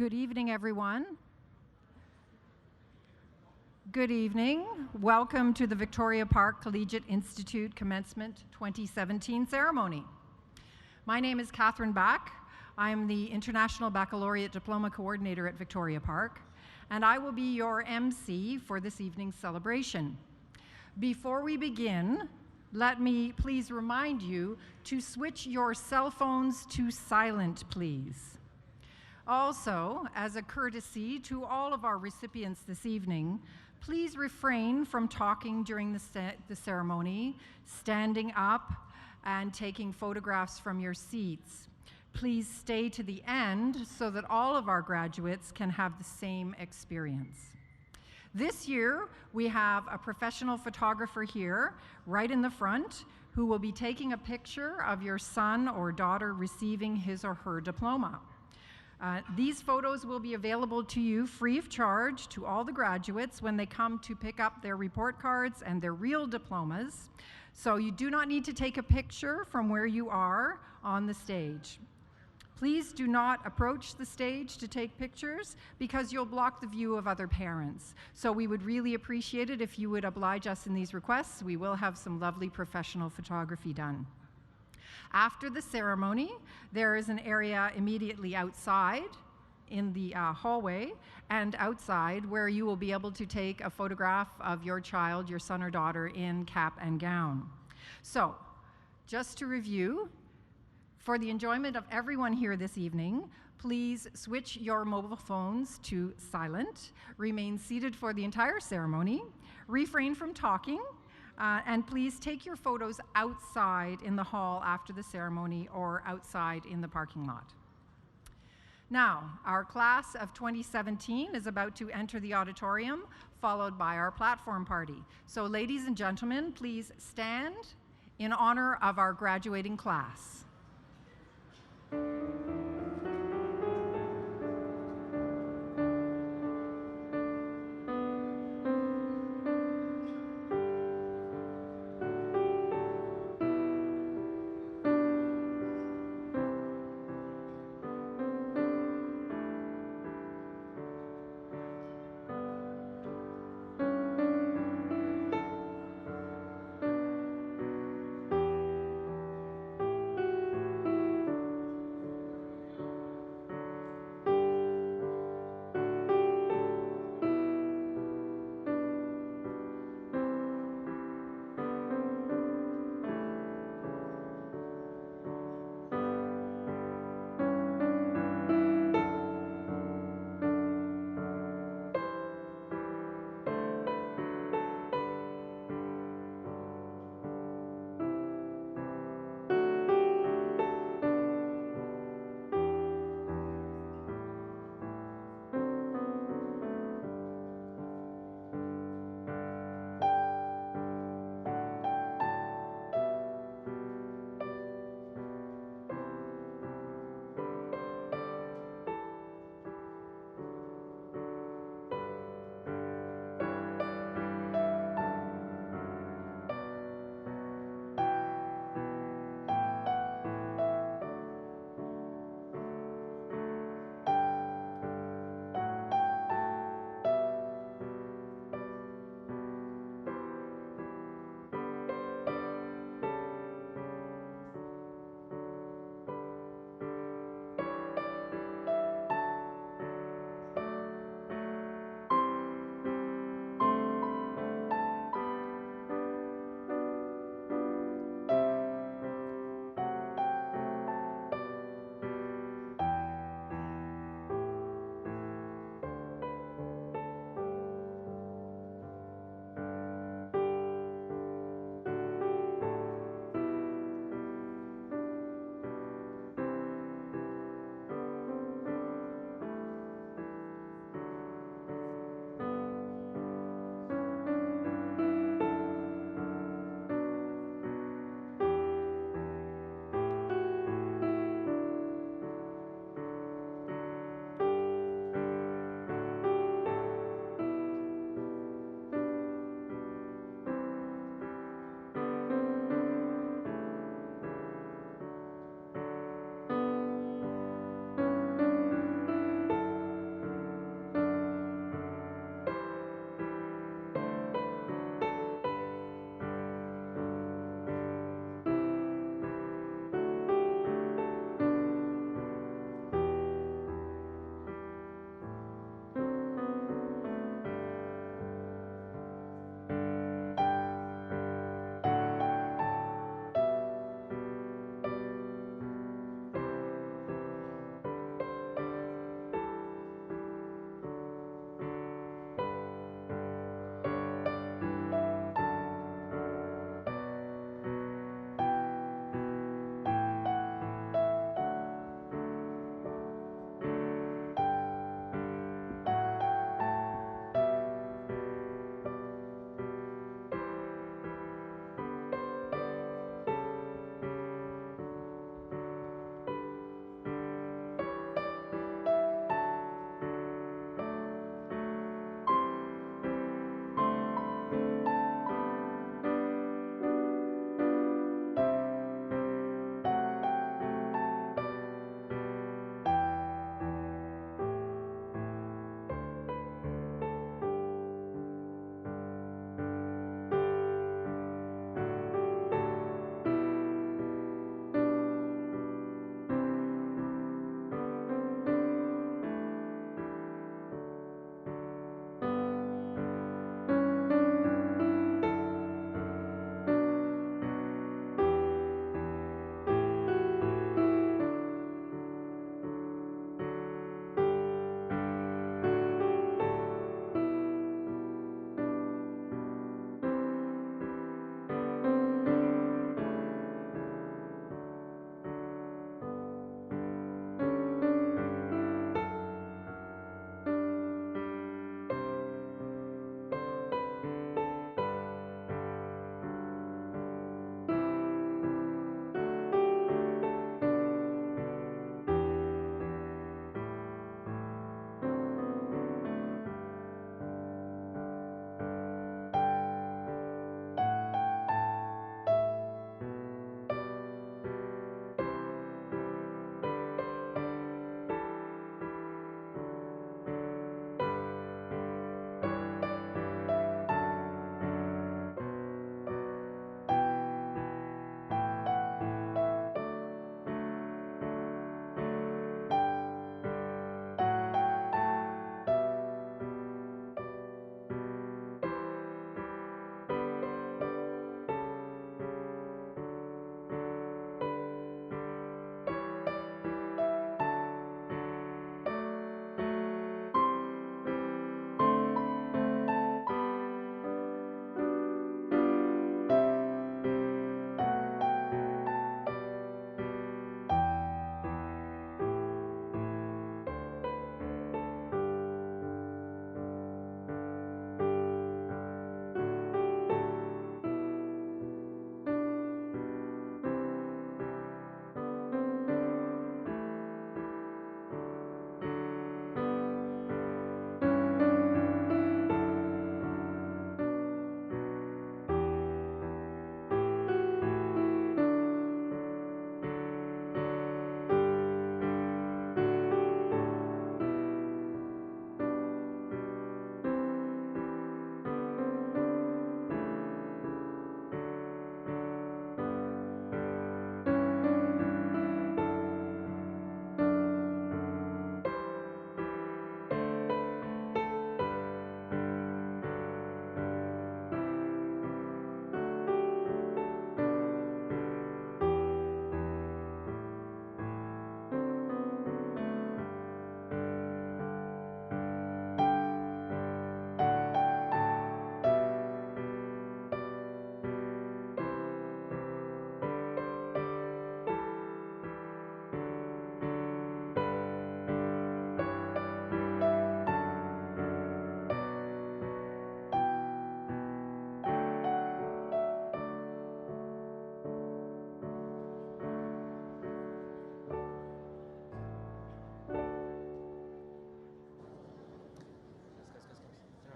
Good evening, everyone. Good evening. Welcome to the Victoria Park Collegiate Institute Commencement 2017 ceremony. My name is Catherine Back. I am the International Baccalaureate Diploma Coordinator at Victoria Park, and I will be your MC for this evening's celebration. Before we begin, let me please remind you to switch your cell phones to silent, please. Also, as a courtesy to all of our recipients this evening, please refrain from talking during the ceremony, standing up, and taking photographs from your seats. Please stay to the end so that all of our graduates can have the same experience. This year, we have a professional photographer here, right in the front, who will be taking a picture of your son or daughter receiving his or her diploma. These photos will be available to you free of charge to all the graduates when they come to pick up their report cards and their real diplomas. So you do not need to take a picture from where you are on the stage. Please do not approach the stage to take pictures because you'll block the view of other parents. So we would really appreciate it if you would oblige us in these requests. We will have some lovely professional photography done. After the ceremony, there is an area immediately outside in the hallway and outside where you will be able to take a photograph of your child, your son or daughter, in cap and gown. So, just to review, for the enjoyment of everyone here this evening, please switch your mobile phones to silent, remain seated for the entire ceremony, refrain from talking, and please take your photos outside in the hall after the ceremony or outside in the parking lot. Now, our class of 2017 is about to enter the auditorium, followed by our platform party. So ladies and gentlemen, please stand in honor of our graduating class.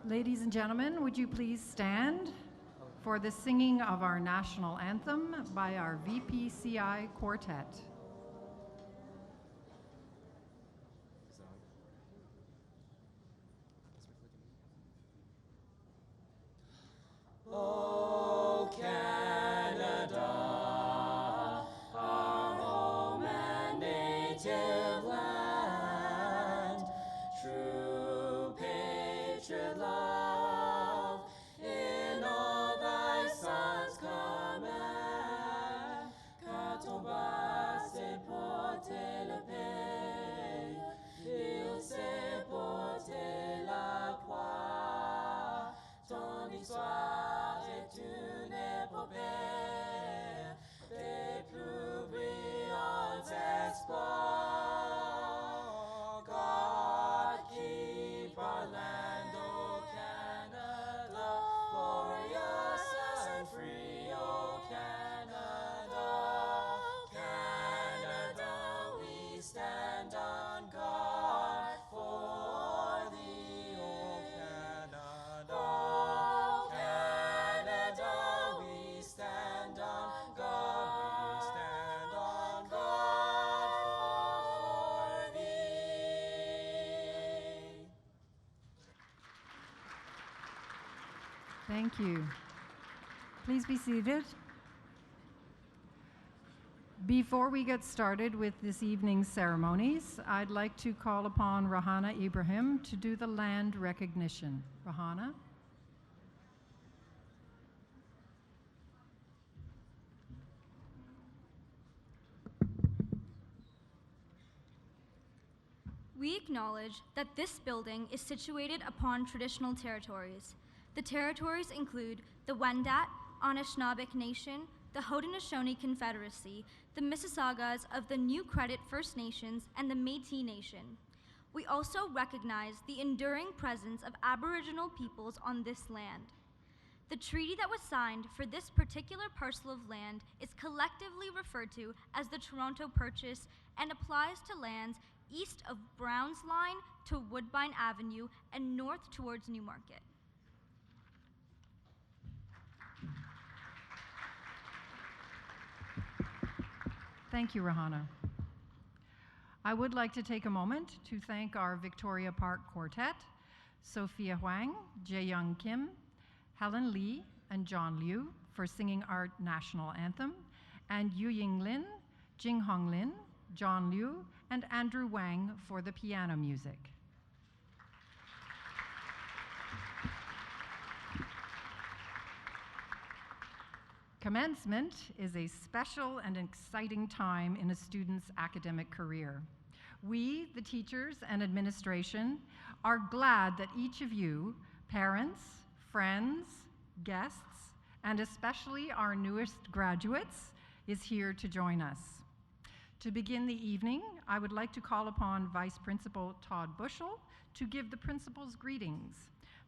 Ladies and gentlemen, would you please stand for the singing of our national anthem by our VPCI Quartet. Oh, Canada, our home and native land, true patriot love in all thy sons' command. Katoba se porte le paix, il se porte la croix, ton histoire est une épopée des plus brillants exploits. God keep our land, O Canada, glorious and free, O Canada. Canada, we stand on guard for thee, O Canada. Oh, Canada, we stand on guard, for thee. Thank you. Please be seated. Before we get started with this evening's ceremonies, I'd like to call upon Rahana Ibrahim to do the land recognition. Rahana? We acknowledge that this building is situated upon traditional territories. The territories include the Wendat, Anishinaabeg Nation, the Haudenosaunee Confederacy, the Mississaugas of the New Credit First Nations, and the Métis Nation. We also recognize the enduring presence of Aboriginal peoples on this land. The treaty that was signed for this particular parcel of land is collectively referred to as the Toronto Purchase and applies to lands east of Browns Line to Woodbine Avenue and north towards Newmarket. Thank you, Rahana. I would like to take a moment to thank our Victoria Park Quartet, Sophia Huang, Jae-Young Kim, Helen Lee, and John Liu for singing our national anthem, and Yu Ying Lin, Jing Hong Lin, John Liu, and Andrew Wang for the piano music. Commencement is a special and exciting time in a student's academic career. We, the teachers and administration, are glad that each of you, parents, friends, guests, and especially our newest graduates, is here to join us. To begin the evening, I would like to call upon Vice Principal Todd Bushell to give the principal's greetings.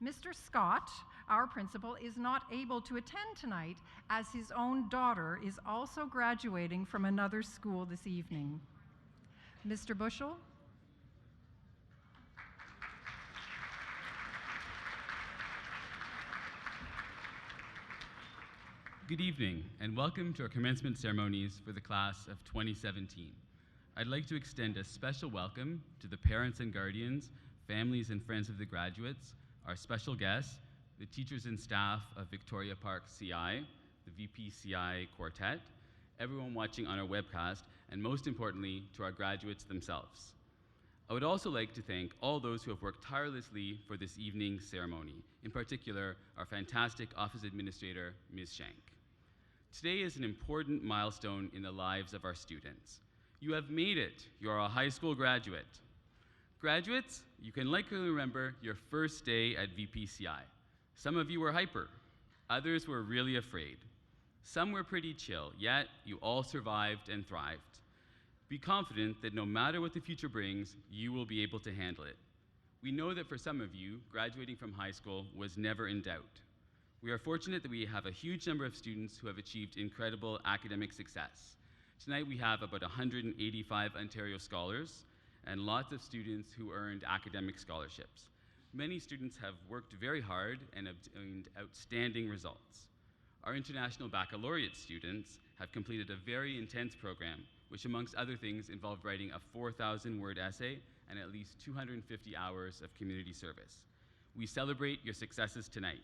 Mr. Scott, our principal, is not able to attend tonight as his own daughter is also graduating from another school this evening. Mr. Bushell? Good evening, and welcome to our commencement ceremonies for the class of 2017. I'd like to extend a special welcome to the parents and guardians, families and friends of the graduates, our special guests, the teachers and staff of Victoria Park CI, the VPCI Quartet, everyone watching on our webcast, and most importantly, to our graduates themselves. I would also like to thank all those who have worked tirelessly for this evening's ceremony, in particular, our fantastic office administrator, Ms. Shank. Today is an important milestone in the lives of our students. You have made it. You are a high school graduate. Graduates, you can likely remember your first day at VPCI. Some of you were hyper. Others were really afraid. Some were pretty chill, yet you all survived and thrived. Be confident that no matter what the future brings, you will be able to handle it. We know that for some of you, graduating from high school was never in doubt. We are fortunate that we have a huge number of students who have achieved incredible academic success. Tonight we have about 185 Ontario scholars and lots of students who earned academic scholarships. Many students have worked very hard and obtained outstanding results. Our International Baccalaureate students have completed a very intense program, which amongst other things involved writing a 4,000-word essay and at least 250 hours of community service. We celebrate your successes tonight.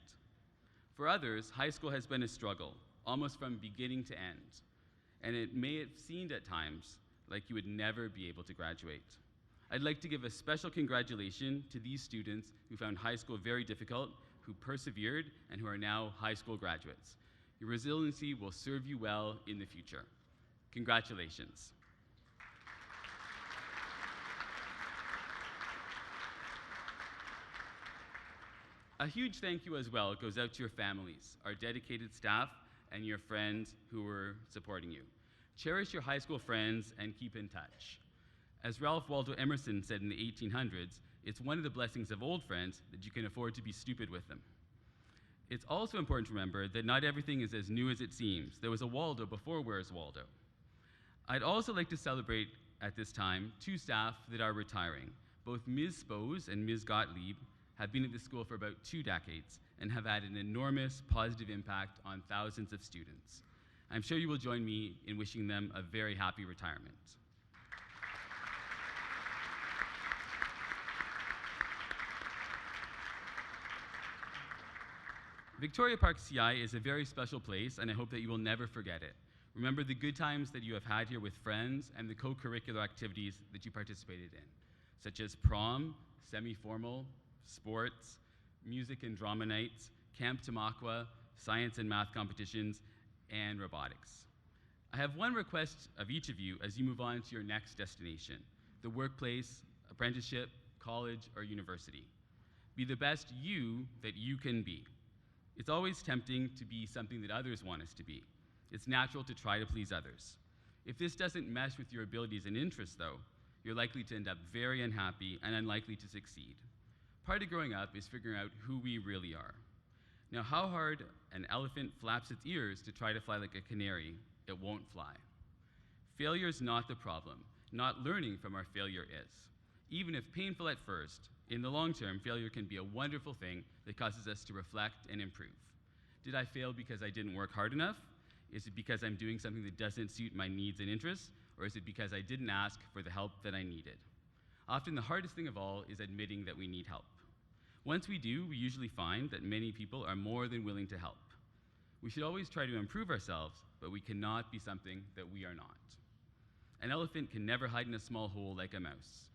For others, high school has been a struggle, almost from beginning to end, and it may have seemed at times like you would never be able to graduate. I'd like to give a special congratulations to these students who found high school very difficult, who persevered, and who are now high school graduates. Your resiliency will serve you well in the future. Congratulations. A huge thank you as well goes out to your families, our dedicated staff, and your friends who were supporting you. Cherish your high school friends and keep in touch. As Ralph Waldo Emerson said in the 1800s, it's one of the blessings of old friends that you can afford to be stupid with them. It's also important to remember that not everything is as new as it seems. There was a Waldo before Where's Waldo. I'd also like to celebrate at this time 2 staff that are retiring. Both Ms. Spose and Ms. Gottlieb have been at this school for about 2 decades and have had an enormous positive impact on thousands of students. I'm sure you will join me in wishing them a very happy retirement. Victoria Park CI is a very special place, and I hope that you will never forget it. Remember the good times that you have had here with friends and the co-curricular activities that you participated in, such as prom, semi-formal, sports, music and drama nights, Camp Tamaqua, science and math competitions, and robotics. I have one request of each of you as you move on to your next destination, the workplace, apprenticeship, college, or university. Be the best you that you can be. It's always tempting to be something that others want us to be. It's natural to try to please others. If this doesn't mesh with your abilities and interests, though, you're likely to end up very unhappy and unlikely to succeed. Part of growing up is figuring out who we really are. Now, how hard an elephant flaps its ears to try to fly like a canary, it won't fly. Failure is not the problem. Not learning from our failure is. Even if painful at first, in the long term, failure can be a wonderful thing that causes us to reflect and improve. Did I fail because I didn't work hard enough? Is it because I'm doing something that doesn't suit my needs and interests? Or is it because I didn't ask for the help that I needed? Often the hardest thing of all is admitting that we need help. Once we do, we usually find that many people are more than willing to help. We should always try to improve ourselves, but we cannot be something that we are not. An elephant can never hide in a small hole like a mouse.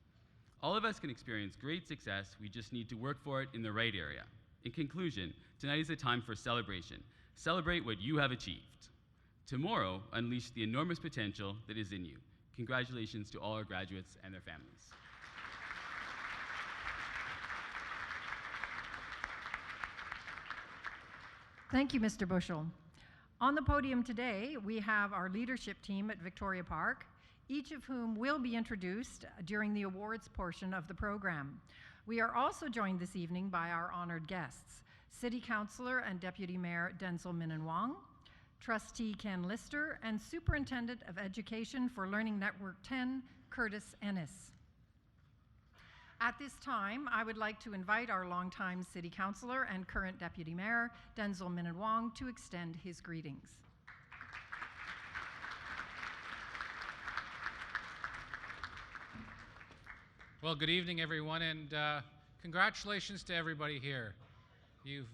All of us can experience great success, we just need to work for it in the right area. In conclusion, tonight is a time for celebration. Celebrate what you have achieved. Tomorrow, unleash the enormous potential that is in you. Congratulations to all our graduates and their families. Thank you, Mr. Bushell. On the podium today, we have our leadership team at Victoria Park, each of whom will be introduced during the awards portion of the program. We are also joined this evening by our honored guests, City Councillor and Deputy Mayor Denzel Minnan-Wong, Trustee Ken Lister, and Superintendent of Education for Learning Network 10, Curtis Ennis. At this time, I would like to invite our longtime City Councillor and current Deputy Mayor, Denzel Minnan-Wong, to extend his greetings. Well, good evening, everyone, and congratulations to everybody here. You've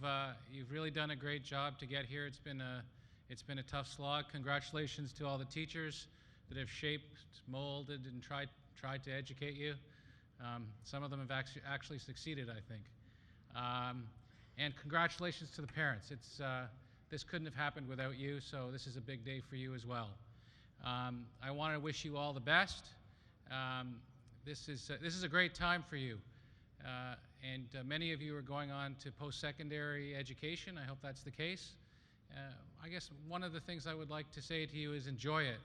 really done a great job to get here. It's been a tough slog. Congratulations to all the teachers that have shaped, molded, and tried to educate you. Some of them have actually succeeded, I think. And congratulations to the parents. This couldn't have happened without you, so this is a big day for you as well. I want to wish you all the best. This is a great time for you. And many of you are going on to post-secondary education. I hope that's the case. I guess one of the things I would like to say to you is enjoy it.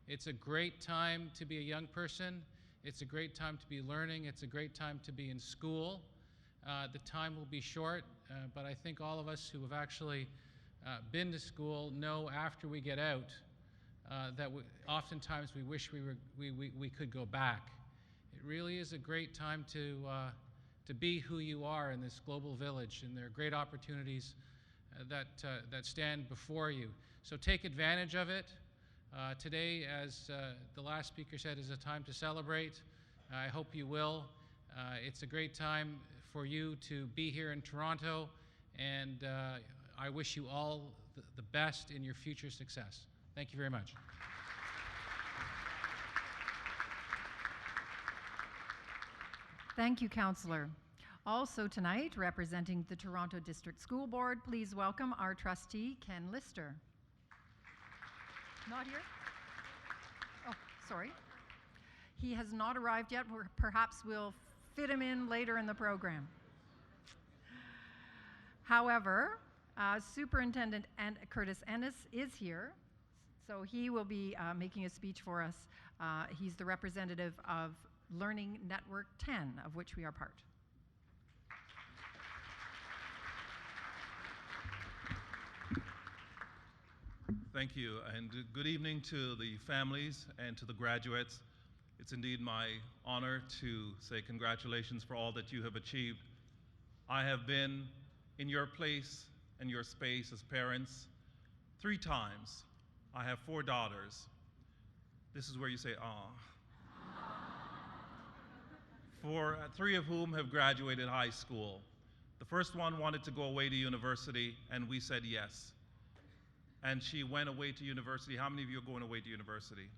It's a great time to be a young person. It's a great time to be learning. It's a great time to be in school. The time will be short, but I think all of us who have actually been to school know after we get out that oftentimes we wish we could go back. It really is a great time to to be who you are in this global village, and there are great opportunities that stand before you. So take advantage of it. Today, as the last speaker said, is a time to celebrate. I hope you will. It's a great time for you to be here in Toronto, and I wish you all the best in your future success. Thank you very much. Thank you, Councillor. Also tonight, representing the Toronto District School Board, please welcome our trustee, Ken Lister. Not here? Oh, sorry. He has not arrived yet. Perhaps we'll fit him in later in the program. However, Superintendent Curtis Ennis is here, so he will be making a speech for us. He's the representative of Learning Network 10, of which we are part. Thank you, and good evening to the families and to the graduates. It's indeed my honor to say congratulations for all that you have achieved. I have been in your place and your space as parents 3 times. I have 4 daughters. This is where you say, "Aw." 3 of whom have graduated high school. The first one wanted to go away to university, and we said yes. And she went away to university. How many of you are going away to university?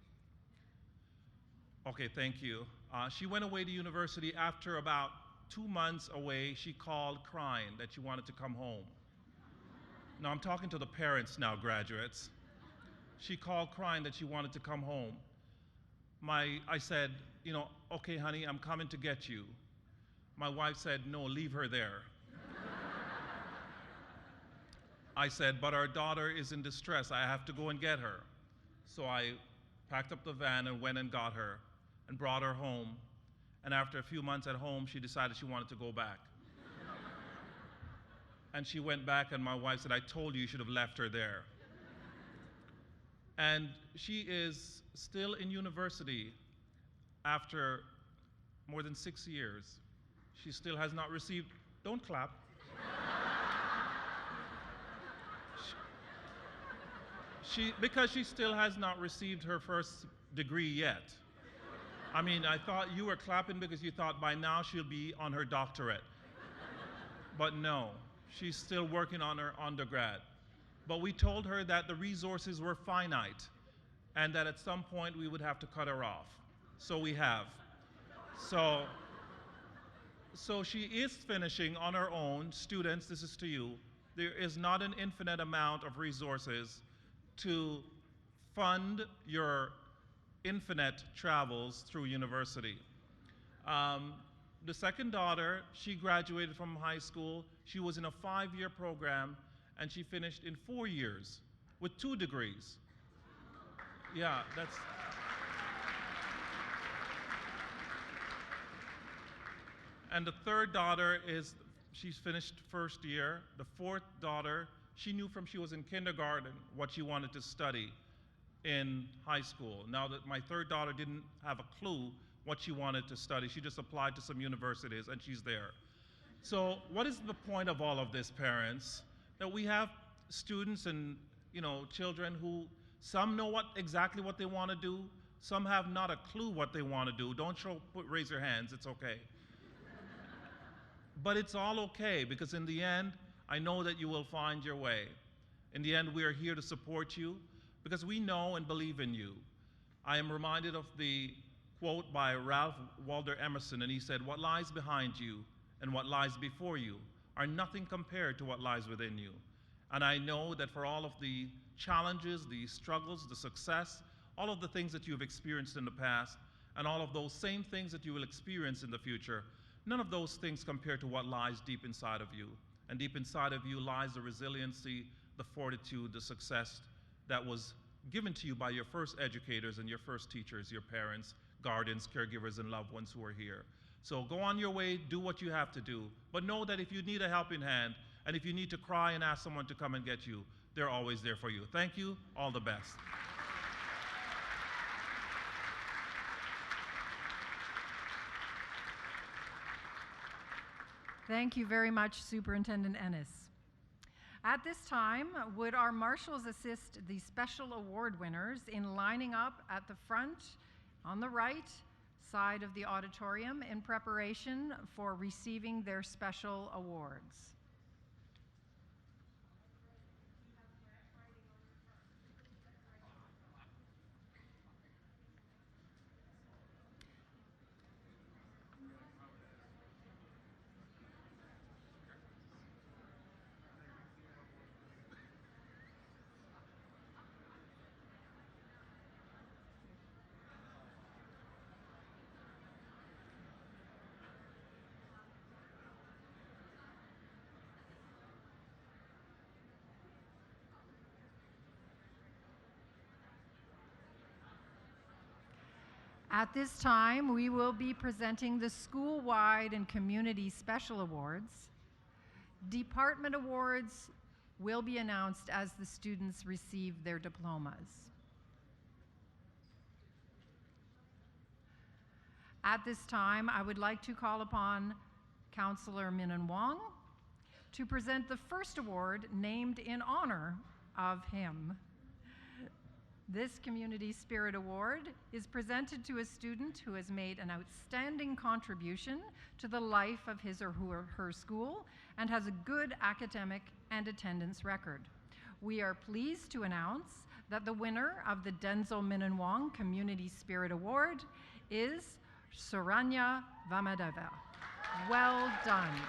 Okay, thank you. She went away to university. After about 2 months away, she called crying that she wanted to come home. Now, I'm talking to the parents now, graduates. She called crying that she wanted to come home. I said, okay, honey, I'm coming to get you. My wife said, no, leave her there. I said, but our daughter is in distress. I have to go and get her. So I packed up the van and went and got her and brought her home. And after a few months at home, she decided she wanted to go back. And she went back, and my wife said, I told you should have left her there. And she is still in university after more than 6 years. She still has not received, don't clap. Because she still has not received her first degree yet. I mean, I thought you were clapping because you thought by now she'll be on her doctorate. But no, she's still working on her undergrad. But we told her that the resources were finite and that at some point we would have to cut her off. So we have. So she is finishing on her own. Students, this is to you. There is not an infinite amount of resources to fund your infinite travels through university. The second daughter, she graduated from high school. She was in a 5-year program, and she finished in 4 years with 2 degrees. Yeah, that's... And the third daughter she's finished first year. The fourth daughter, she knew from she was in kindergarten what she wanted to study in high school. Now that my third daughter didn't have a clue what she wanted to study, she just applied to some universities and she's there. So what is the point of all of this, parents? That we have students and children who some know exactly what they want to do, some have not a clue what they want to do. Don't raise your hands, it's okay. But it's all okay, because in the end, I know that you will find your way. In the end, we are here to support you because we know and believe in you. I am reminded of the quote by Ralph Waldo Emerson, and he said, what lies behind you and what lies before you are nothing compared to what lies within you. And I know that for all of the challenges, the struggles, the success, all of the things that you've experienced in the past, and all of those same things that you will experience in the future, none of those things compare to what lies deep inside of you. And deep inside of you lies the resiliency, the fortitude, the success that was given to you by your first educators and your first teachers, your parents, guardians, caregivers, and loved ones who are here. So go on your way, do what you have to do, but know that if you need a helping hand, and if you need to cry and ask someone to come and get you, they're always there for you. Thank you, all the best. Thank you very much, Superintendent Ennis. At this time, would our marshals assist the special award winners in lining up at the front, on the right side of the auditorium in preparation for receiving their special awards? At this time, we will be presenting the school-wide and community special awards. Department awards will be announced as the students receive their diplomas. At this time, I would like to call upon Councillor Minan Wong to present the first award named in honor of him. This Community Spirit Award is presented to a student who has made an outstanding contribution to the life of his or her school and has a good academic and attendance record. We are pleased to announce that the winner of the Denzel Minan Wong Community Spirit Award is Saranya Vamadeva. Well done.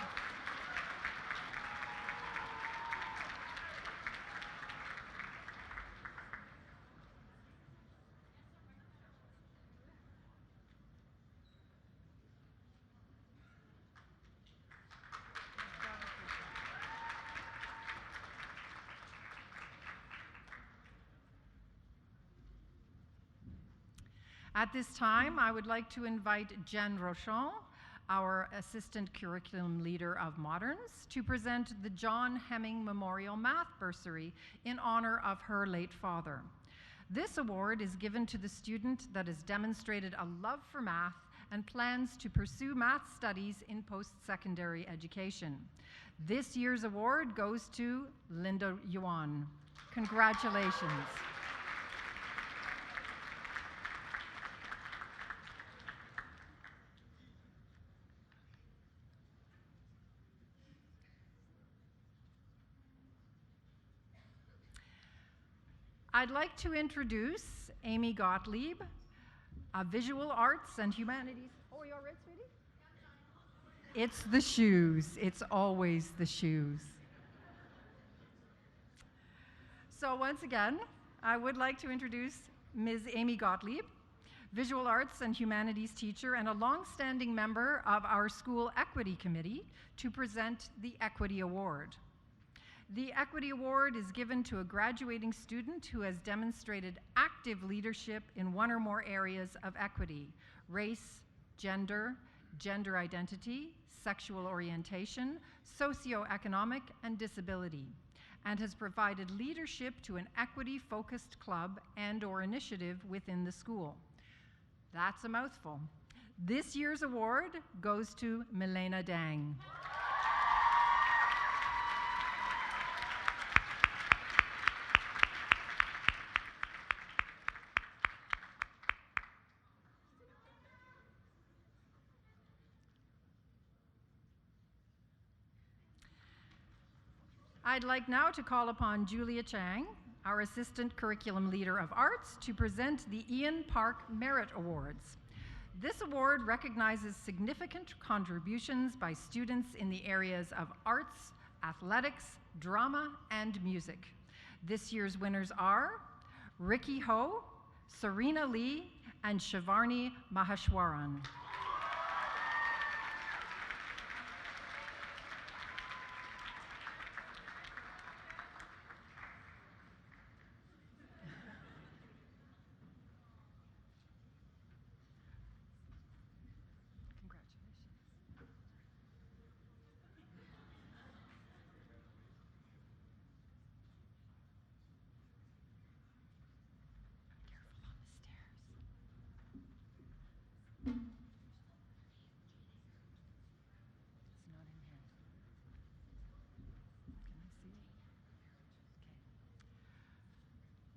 At this time, I would like to invite Jen Rochon, our Assistant Curriculum Leader of Moderns, to present the John Hemming Memorial Math Bursary in honor of her late father. This award is given to the student that has demonstrated a love for math and plans to pursue math studies in post-secondary education. This year's award goes to Linda Yuan. Congratulations. I'd like to introduce Amy Gottlieb, a visual arts and humanities. Oh, are you all right, sweetie? It's the shoes. It's always the shoes. So once again, I would like to introduce Ms. Amy Gottlieb, visual arts and humanities teacher and a longstanding member of our school equity committee, to present the Equity Award. The Equity Award is given to a graduating student who has demonstrated active leadership in one or more areas of equity: race, gender, gender identity, sexual orientation, socioeconomic, and disability, and has provided leadership to an equity-focused club and/or initiative within the school. That's a mouthful. This year's award goes to Milena Dang. I'd like now to call upon Julia Chang, our Assistant Curriculum Leader of Arts, to present the Ian Park Merit Awards. This award recognizes significant contributions by students in the areas of arts, athletics, drama, and music. This year's winners are Ricky Ho, Serena Lee, and Shivarni Maheshwaran.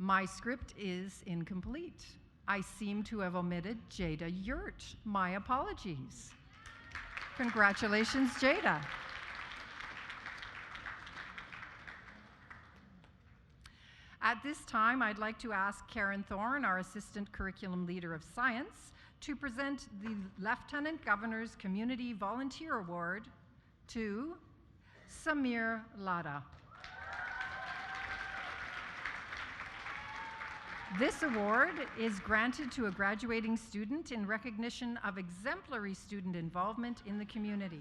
My script is incomplete. I seem to have omitted Jada Yurt. My apologies. Congratulations, Jada. At this time, I'd like to ask Karen Thorne, our Assistant Curriculum Leader of Science, to present the Lieutenant Governor's Community Volunteer Award to Samir Lada. This award is granted to a graduating student in recognition of exemplary student involvement in the community.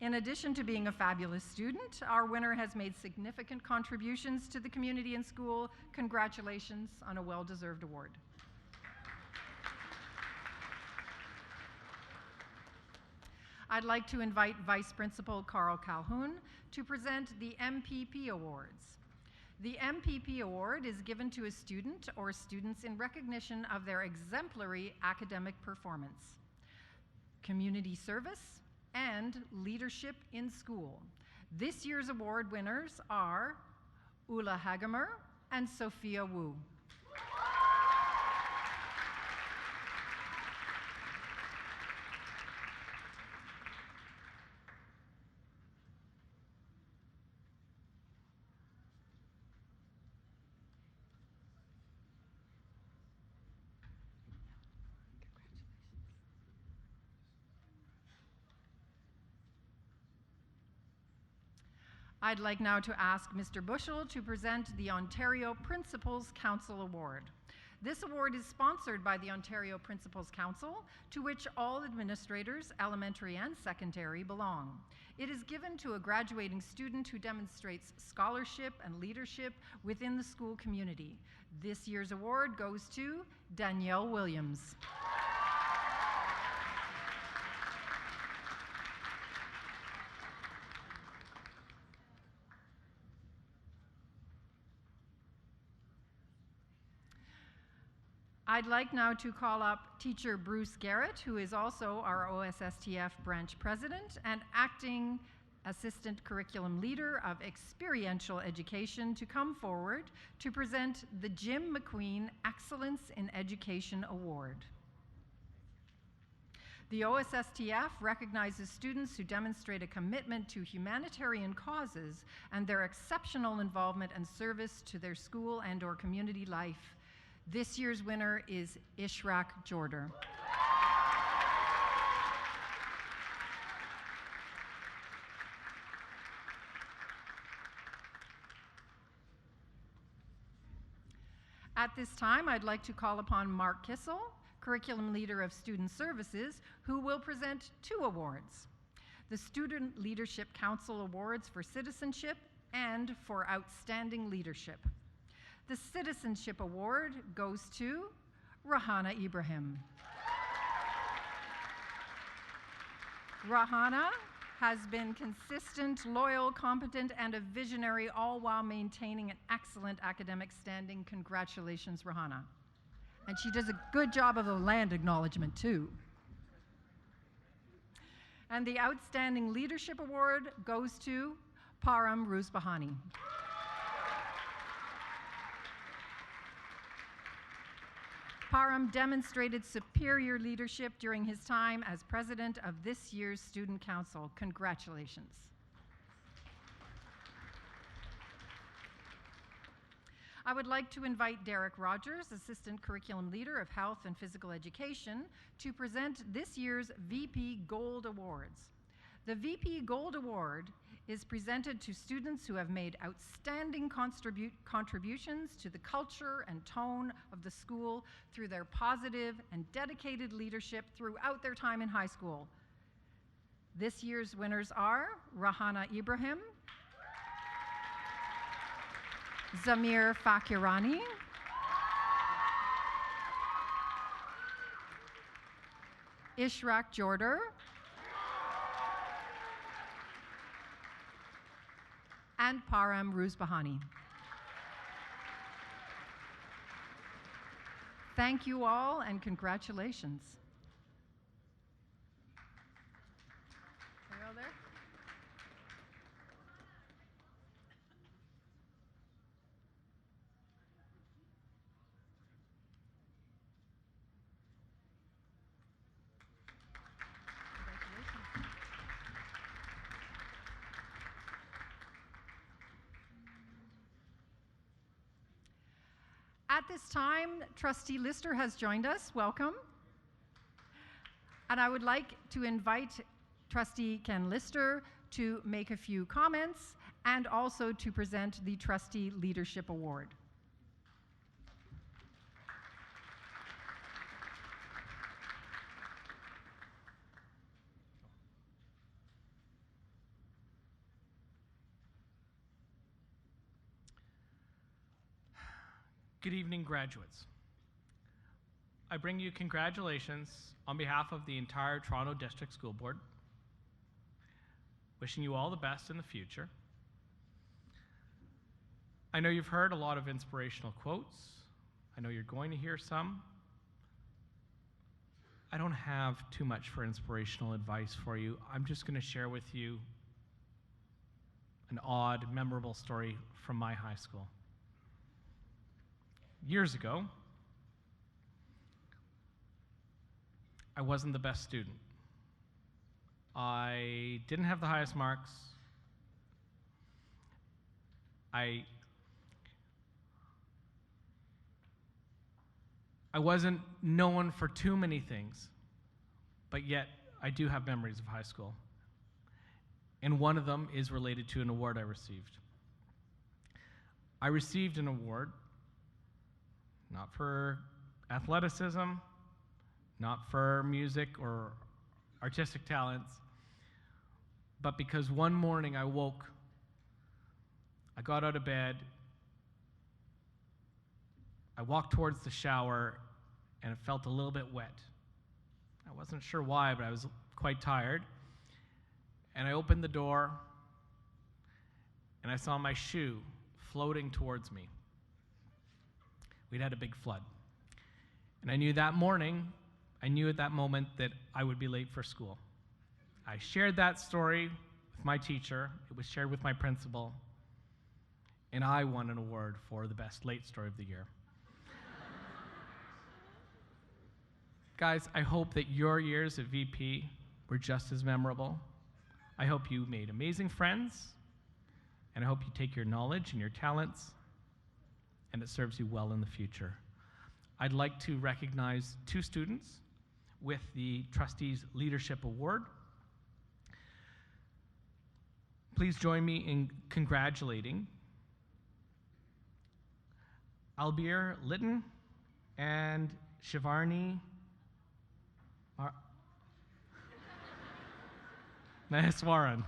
In addition to being a fabulous student, our winner has made significant contributions to the community and school. Congratulations on a well-deserved award. I'd like to invite Vice Principal Carl Calhoun to present the MPP Awards. The MPP Award is given to a student or students in recognition of their exemplary academic performance, community service, and leadership in school. This year's award winners are Ula Hagemer and Sophia Wu. I'd like now to ask Mr. Bushell to present the Ontario Principals Council Award. This award is sponsored by the Ontario Principals Council, to which all administrators, elementary and secondary, belong. It is given to a graduating student who demonstrates scholarship and leadership within the school community. This year's award goes to Danielle Williams. I'd like now to call up teacher Bruce Garrett, who is also our OSSTF branch president and acting assistant curriculum leader of experiential education, to come forward to present the Jim McQueen Excellence in Education Award. The OSSTF recognizes students who demonstrate a commitment to humanitarian causes and their exceptional involvement and service to their school and/or community life. This year's winner is Ishraq Jorder. At this time, I'd like to call upon Mark Kissel, Curriculum Leader of Student Services, who will present two awards: the Student Leadership Council Awards for Citizenship and for Outstanding Leadership. The Citizenship Award goes to Rahana Ibrahim. Rahana has been consistent, loyal, competent, and a visionary, all while maintaining an excellent academic standing. Congratulations, Rahana. And she does a good job of the land acknowledgement, too. And the Outstanding Leadership Award goes to Param Ruzbahani. Param demonstrated superior leadership during his time as president of this year's Student Council. Congratulations. I would like to invite Derek Rogers, Assistant Curriculum Leader of Health and Physical Education, to present this year's VP Gold Awards. The VP Gold Award is presented to students who have made outstanding contributions to the culture and tone of the school through their positive and dedicated leadership throughout their time in high school. This year's winners are Rahana Ibrahim, Zamir Fakirani, Ishraq Jorder, and Param Ruzbahani. Thank you all, and congratulations. Are you all there? At this time, Trustee Lister has joined us. Welcome. And I would like to invite Trustee Ken Lister to make a few comments and also to present the Trustee Leadership Award. Good evening, graduates. I bring you congratulations on behalf of the entire Toronto District School Board. Wishing you all the best in the future. I know you've heard a lot of inspirational quotes. I know you're going to hear some. I don't have too much for inspirational advice for you. I'm just going to share with you an odd, memorable story from my high school. Years ago, I wasn't the best student. I didn't have the highest marks. I wasn't known for too many things, but yet I do have memories of high school. And one of them is related to an award I received. I received an award not for athleticism, not for music or artistic talents, but because one morning I woke, I got out of bed, I walked towards the shower, and it felt a little bit wet. I wasn't sure why, but I was quite tired. And I opened the door, and I saw my shoe floating towards me. We'd had a big flood. And I knew that morning, I knew at that moment that I would be late for school. I shared that story with my teacher. It was shared with my principal. And I won an award for the best late story of the year. Guys, I hope that your years at VP were just as memorable. I hope you made amazing friends. And I hope you take your knowledge and your talents and it serves you well in the future. I'd like to recognize two students with the Trustees Leadership Award. Please join me in congratulating Albir Litton and Shivarni Maheswaran.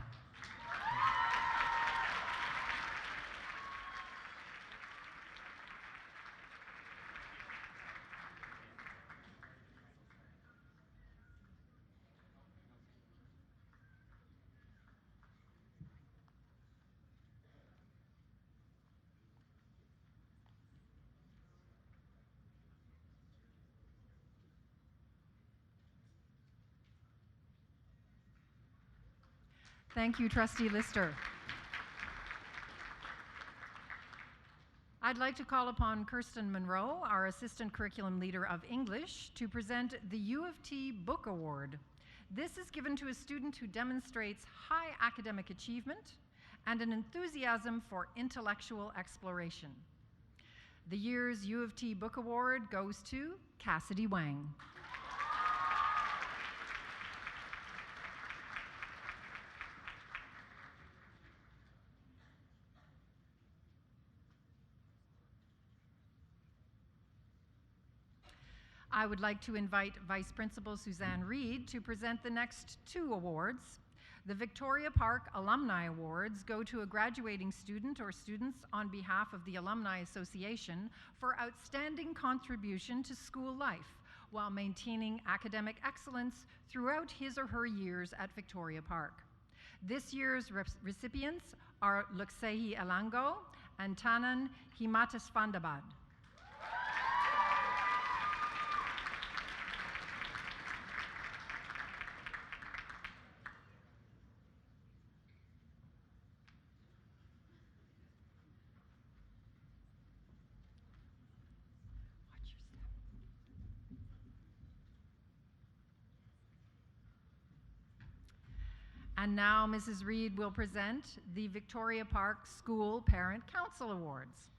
Thank you, Trustee Lister. I'd like to call upon Kirsten Monroe, our Assistant Curriculum Leader of English, to present the U of T Book Award. This is given to a student who demonstrates high academic achievement and an enthusiasm for intellectual exploration. The year's U of T Book Award goes to Cassidy Wang. I would like to invite Vice Principal Suzanne Reed to present the next two awards. The Victoria Park Alumni Awards go to a graduating student or students on behalf of the Alumni Association for outstanding contribution to school life while maintaining academic excellence throughout his or her years at Victoria Park. This year's recipients are Luxehi Elango and Tanan Himatasfandabad. And now Mrs. Reed will present the Victoria Park School Parent Council Awards.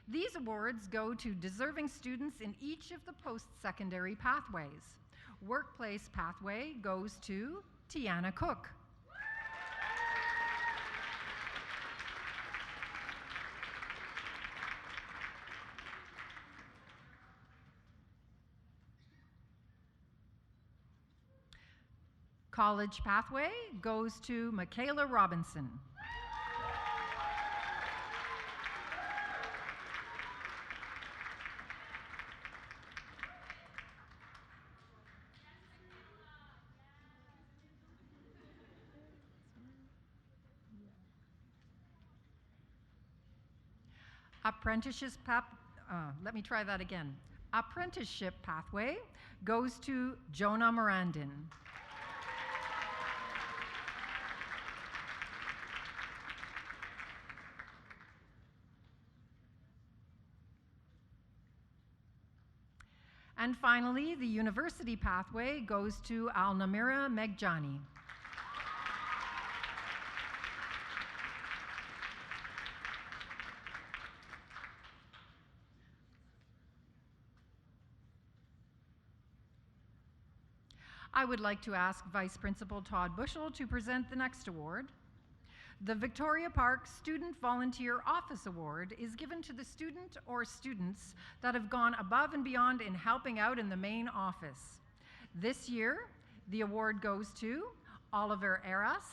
These awards go to deserving students in each of the post-secondary pathways. Workplace pathway goes to Tiana Cook. College pathway goes to Michaela Robinson. Let me try that again. Apprenticeship pathway goes to Jonah Morandin. And finally, the university pathway goes to Alnamira Megjani. I would like to ask Vice Principal Todd Bushell to present the next award. The Victoria Park Student Volunteer Office Award is given to the student or students that have gone above and beyond in helping out in the main office. This year, the award goes to Oliver Eras,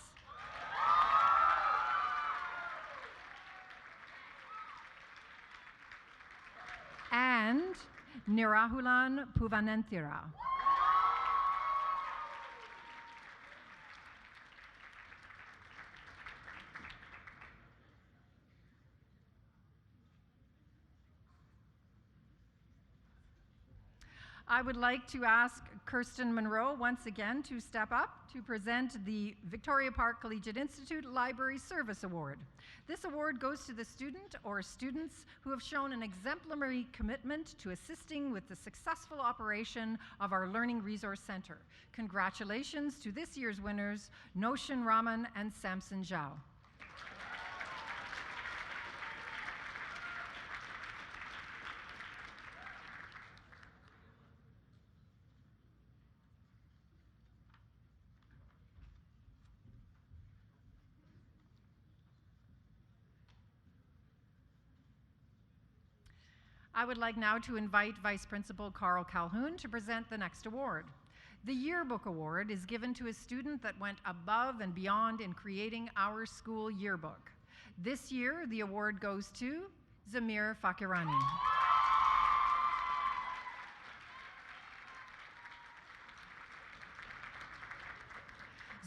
and Nirahulan Puvanenthira. I would like to ask Kirsten Monroe once again to step up to present the Victoria Park Collegiate Institute Library Service Award. This award goes to the student or students who have shown an exemplary commitment to assisting with the successful operation of our Learning Resource Center. Congratulations to this year's winners, Noshin Raman and Samson Zhao. I would like now to invite Vice Principal Carl Calhoun to present the next award. The Yearbook Award is given to a student that went above and beyond in creating our school yearbook. This year, the award goes to Zamir Fakirani.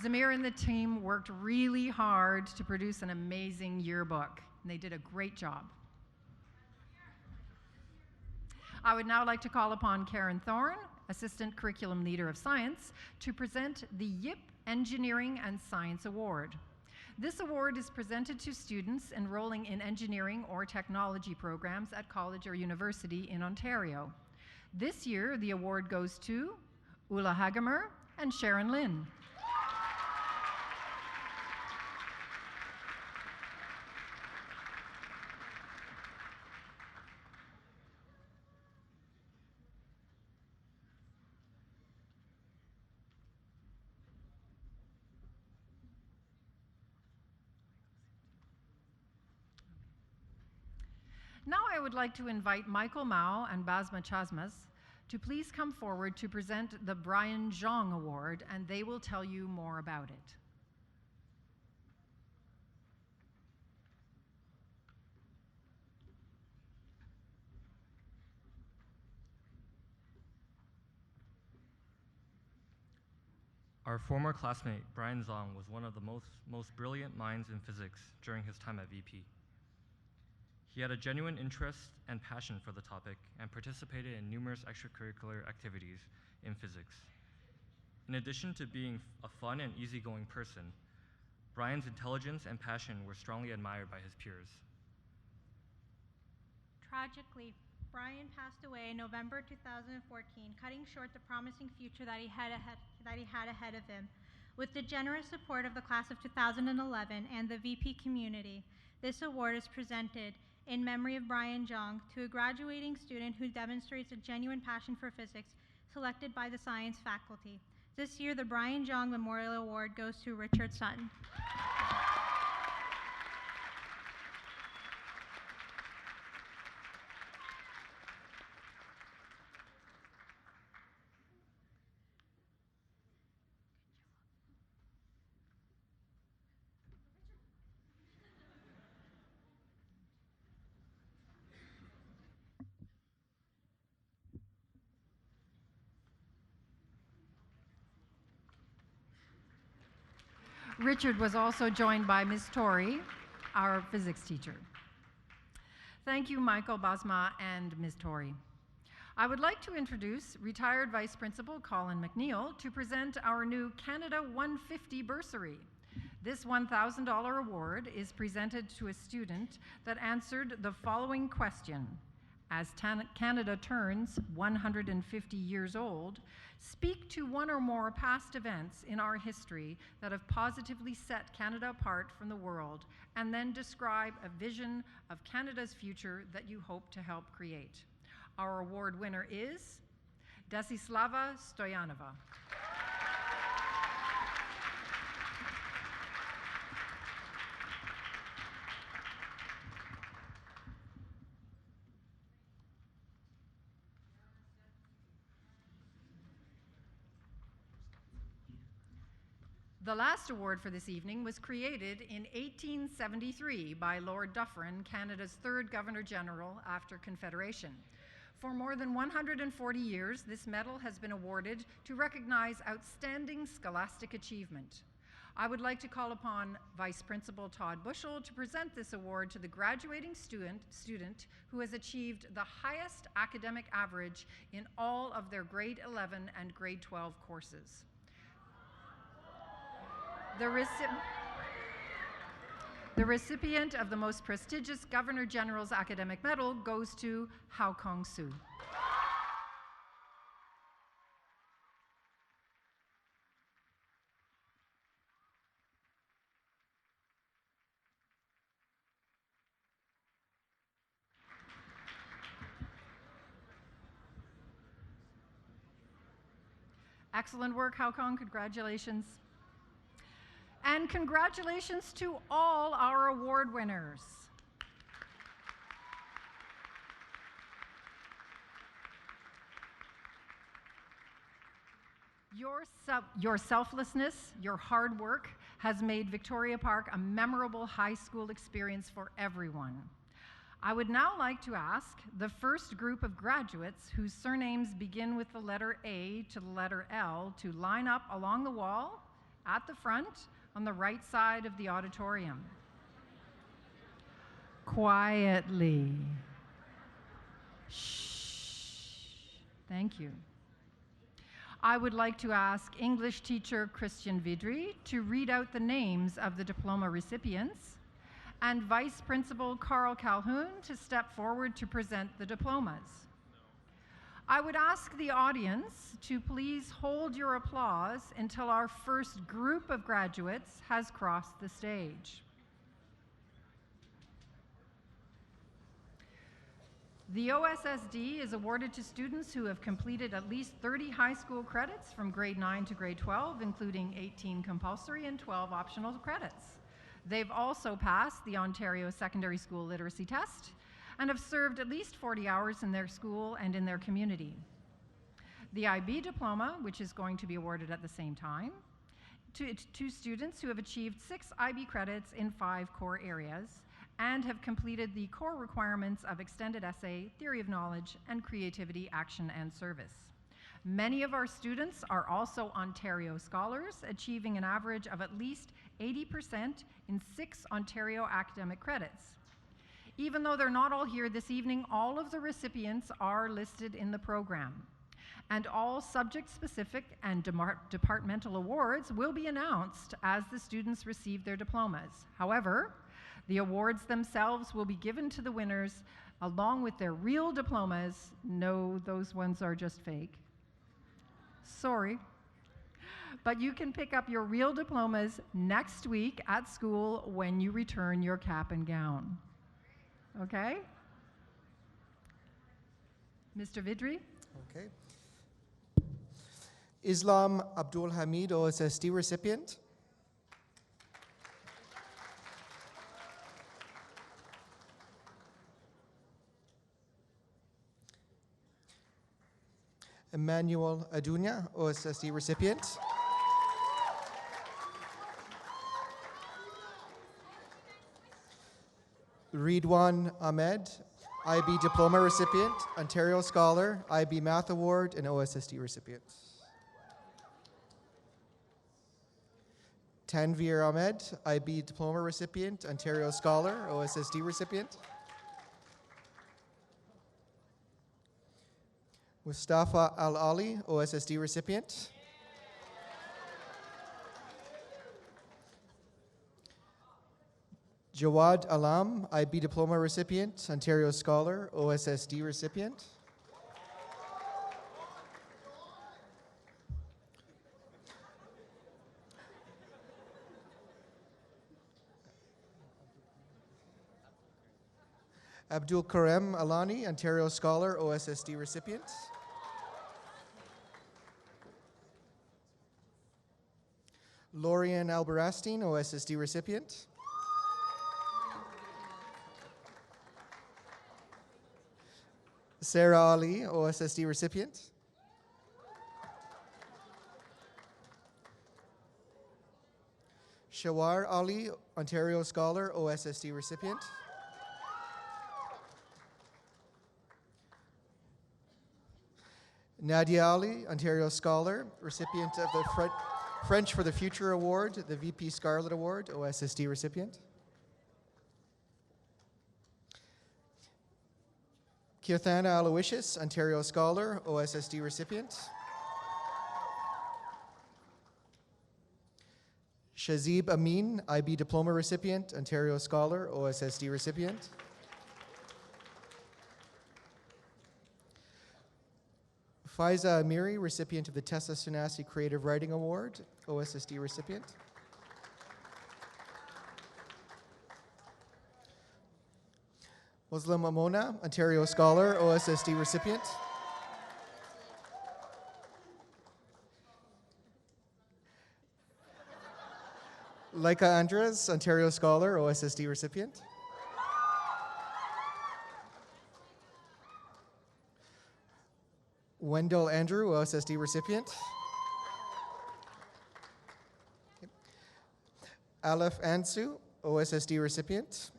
Zamir and the team worked really hard to produce an amazing yearbook, and they did a great job. I would now like to call upon Karen Thorne, Assistant Curriculum Leader of Science, to present the YIP Engineering and Science Award. This award is presented to students enrolling in engineering or technology programs at college or university in Ontario. This year, the award goes to Ula Hagemer and Sharon Lynn. Now I would like to invite Michael Mao and Basma Chasmas to please come forward to present the Brian Zhang Award, and they will tell you more about it. Our former classmate, Brian Zhang, was one of the most brilliant minds in physics during his time at VP. He had a genuine interest and passion for the topic and participated in numerous extracurricular activities in physics. In addition to being a fun and easygoing person, Brian's intelligence and passion were strongly admired by his peers. Tragically, Brian passed away in November 2014, cutting short the promising future that he had ahead of him. With the generous support of the class of 2011 and the VP community, this award is presented in memory of Brian Jong to a graduating student who demonstrates a genuine passion for physics, selected by the science faculty. This year, the Brian Jong Memorial Award goes to Richard Sutton. Richard was also joined by Ms. Torrey, our physics teacher. Thank you, Michael Basma and Ms. Torrey. I would like to introduce retired Vice Principal Colin McNeil to present our new Canada 150 bursary. This $1,000 award is presented to a student that answered the following question. As Canada turns 150 years old, speak to one or more past events in our history that have positively set Canada apart from the world, and then describe a vision of Canada's future that you hope to help create. Our award winner is Desislava Stoyanova. The last award for this evening was created in 1873 by Lord Dufferin, Canada's third Governor-General after Confederation. For more than 140 years, this medal has been awarded to recognize outstanding scholastic achievement. I would like to call upon Vice Principal Todd Bushell to present this award to the graduating student who has achieved the highest academic average in all of their grade 11 and grade 12 courses. The recipient of the most prestigious Governor-General's Academic Medal goes to Hao Kong Su. Excellent work, Hao Kong. Congratulations. And congratulations to all our award winners. Your selflessness, your hard work has made Victoria Park a memorable high school experience for everyone. I would now like to ask the first group of graduates whose surnames begin with the letter A to the letter L to line up along the wall at the front on the right side of the auditorium. Quietly. Shh. Thank you. I would like to ask English teacher Christian Vidri to read out the names of the diploma recipients, and Vice Principal Carl Calhoun to step forward to present the diplomas. I would ask the audience to please hold your applause until our first group of graduates has crossed the stage. The OSSD is awarded to students who have completed at least 30 high school credits from grade 9 to grade 12, including 18 compulsory and 12 optional credits. They've also passed the Ontario Secondary School Literacy Test and have served at least 40 hours in their school and in their community. The IB diploma, which is going to be awarded at the same time, to students who have achieved 6 IB credits in 5 core areas and have completed the core requirements of extended essay, theory of knowledge, and creativity, action, and service. Many of our students are also Ontario scholars, achieving an average of at least 80% in 6 Ontario academic credits. Even though they're not all here this evening, all of the recipients are listed in the program. And all subject-specific and departmental awards will be announced as the students receive their diplomas. However, the awards themselves will be given to the winners along with their real diplomas. No, those ones are just fake. Sorry. But you can pick up your real diplomas next week at school when you return your cap and gown. Okay. Mr. Vidri? Okay. Islam Abdul Hamid, OSSD recipient. Emmanuel Adunya, OSSD recipient. Ridwan Ahmed, IB Diploma recipient, Ontario Scholar, IB Math Award, and OSSD recipient. Tanvir Ahmed, IB Diploma recipient, Ontario Scholar, OSSD recipient. Mustafa Al Ali, OSSD recipient. Jawad Alam, IB Diploma recipient, Ontario Scholar, OSSD recipient. Abdul Karem Alani, Ontario Scholar, OSSD recipient. Lorian Alberastine, OSSD recipient. Sarah Ali, OSSD recipient. Shawar Ali, Ontario Scholar, OSSD recipient. Nadia Ali, Ontario Scholar, recipient of the French for the Future Award, the VP Scarlett Award, OSSD recipient. Kirthana Aloysius, Ontario Scholar, OSSD recipient. Shazib Amin, IB Diploma recipient, Ontario Scholar, OSSD recipient. Faiza Amiri, recipient of the Tessa Sanasi Creative Writing Award, OSSD recipient. Muslim Amona, Ontario Scholar, OSSD recipient. Laika Andres, Ontario Scholar, OSSD recipient. Wendell Andrew, OSSD recipient. Aleph Ansu, OSSD recipient.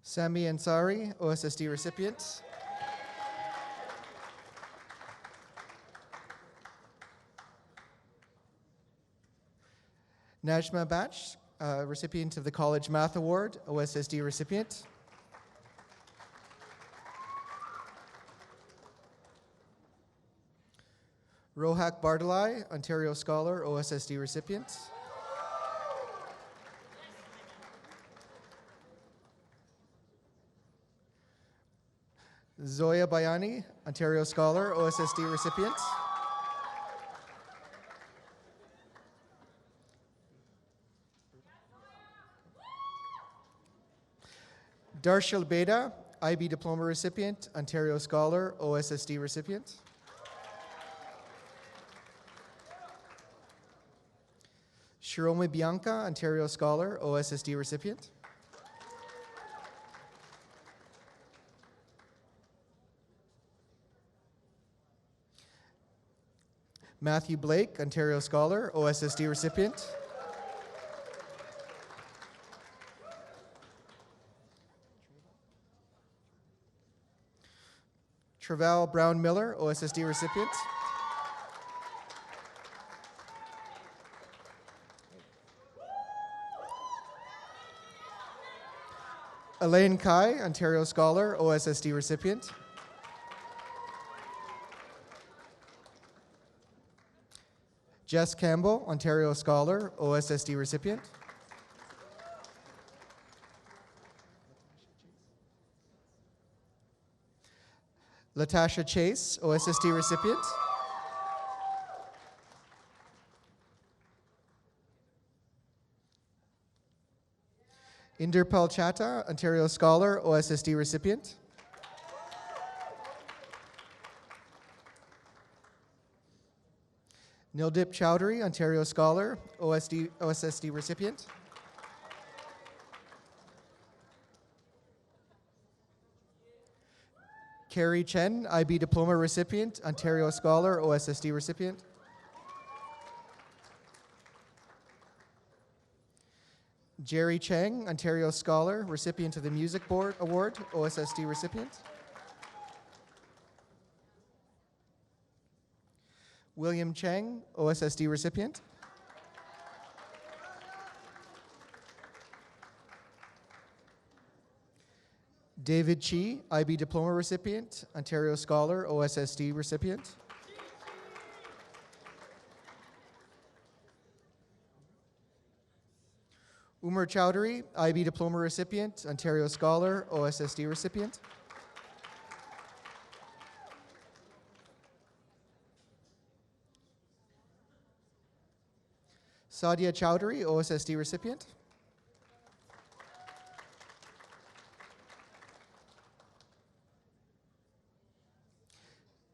Sami Ansari, OSSD recipient. Najma Batch, recipient of the College Math Award, OSSD recipient. Rohak Bardalai, Ontario Scholar, OSSD recipient. Zoya Bayani, Ontario Scholar, OSSD recipient. Darshil Beda, IB Diploma recipient, Ontario Scholar, OSSD recipient. Shirome Bianca, Ontario Scholar, OSSD recipient. Matthew Blake, Ontario Scholar, OSSD recipient. Treval Brown Miller, OSSD recipient. Elaine Kai, Ontario Scholar, OSSD recipient. Jess Campbell, Ontario Scholar, OSSD recipient. Latasha Chase, OSSD recipient. Inderpal Chatta, Ontario Scholar, OSSD recipient. Nildip Chowdhury, Ontario Scholar, OSSD recipient. Carrie Chen, IB Diploma recipient, Ontario Scholar, OSSD recipient. Jerry Chang, Ontario Scholar, recipient of the Music Board Award, OSSD recipient. William Chang, OSSD recipient. David Chi, IB Diploma recipient, Ontario Scholar, OSSD recipient. Umar Chowdhury, IB Diploma recipient, Ontario Scholar, OSSD recipient. Sadia Chowdhury, OSSD recipient.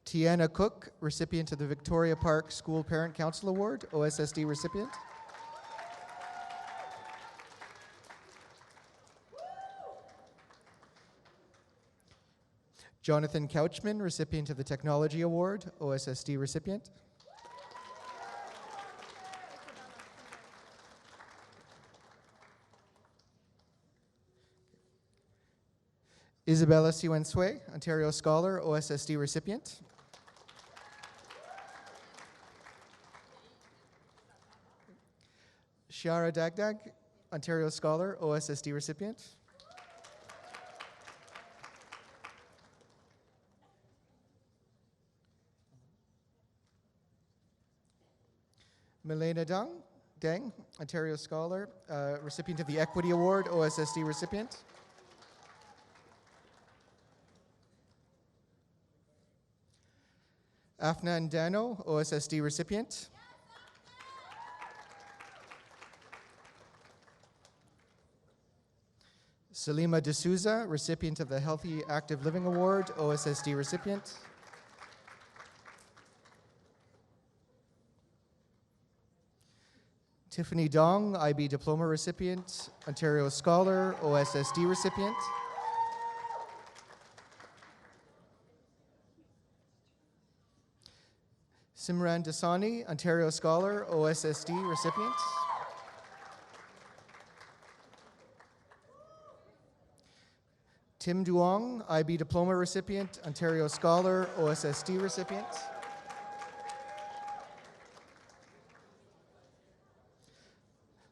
Tiana Cook, recipient of the Victoria Park School Parent Council Award, OSSD recipient. Jonathan Couchman, recipient of the Technology Award, OSSD recipient. Isabella Siwenswe, Ontario Scholar, OSSD recipient. Shiara Dagdag, Ontario Scholar, OSSD recipient. Milena Deng, Ontario Scholar, recipient of the Equity Award, OSSD recipient. Afna Ndano, OSSD recipient. Salima D'Souza, recipient of the Healthy Active Living Award, OSSD recipient. Tiffany Dong, IB Diploma recipient, Ontario Scholar, OSSD recipient. Simran Dasani, Ontario Scholar, OSSD recipient. Tim Duong, IB Diploma recipient, Ontario Scholar, OSSD recipient.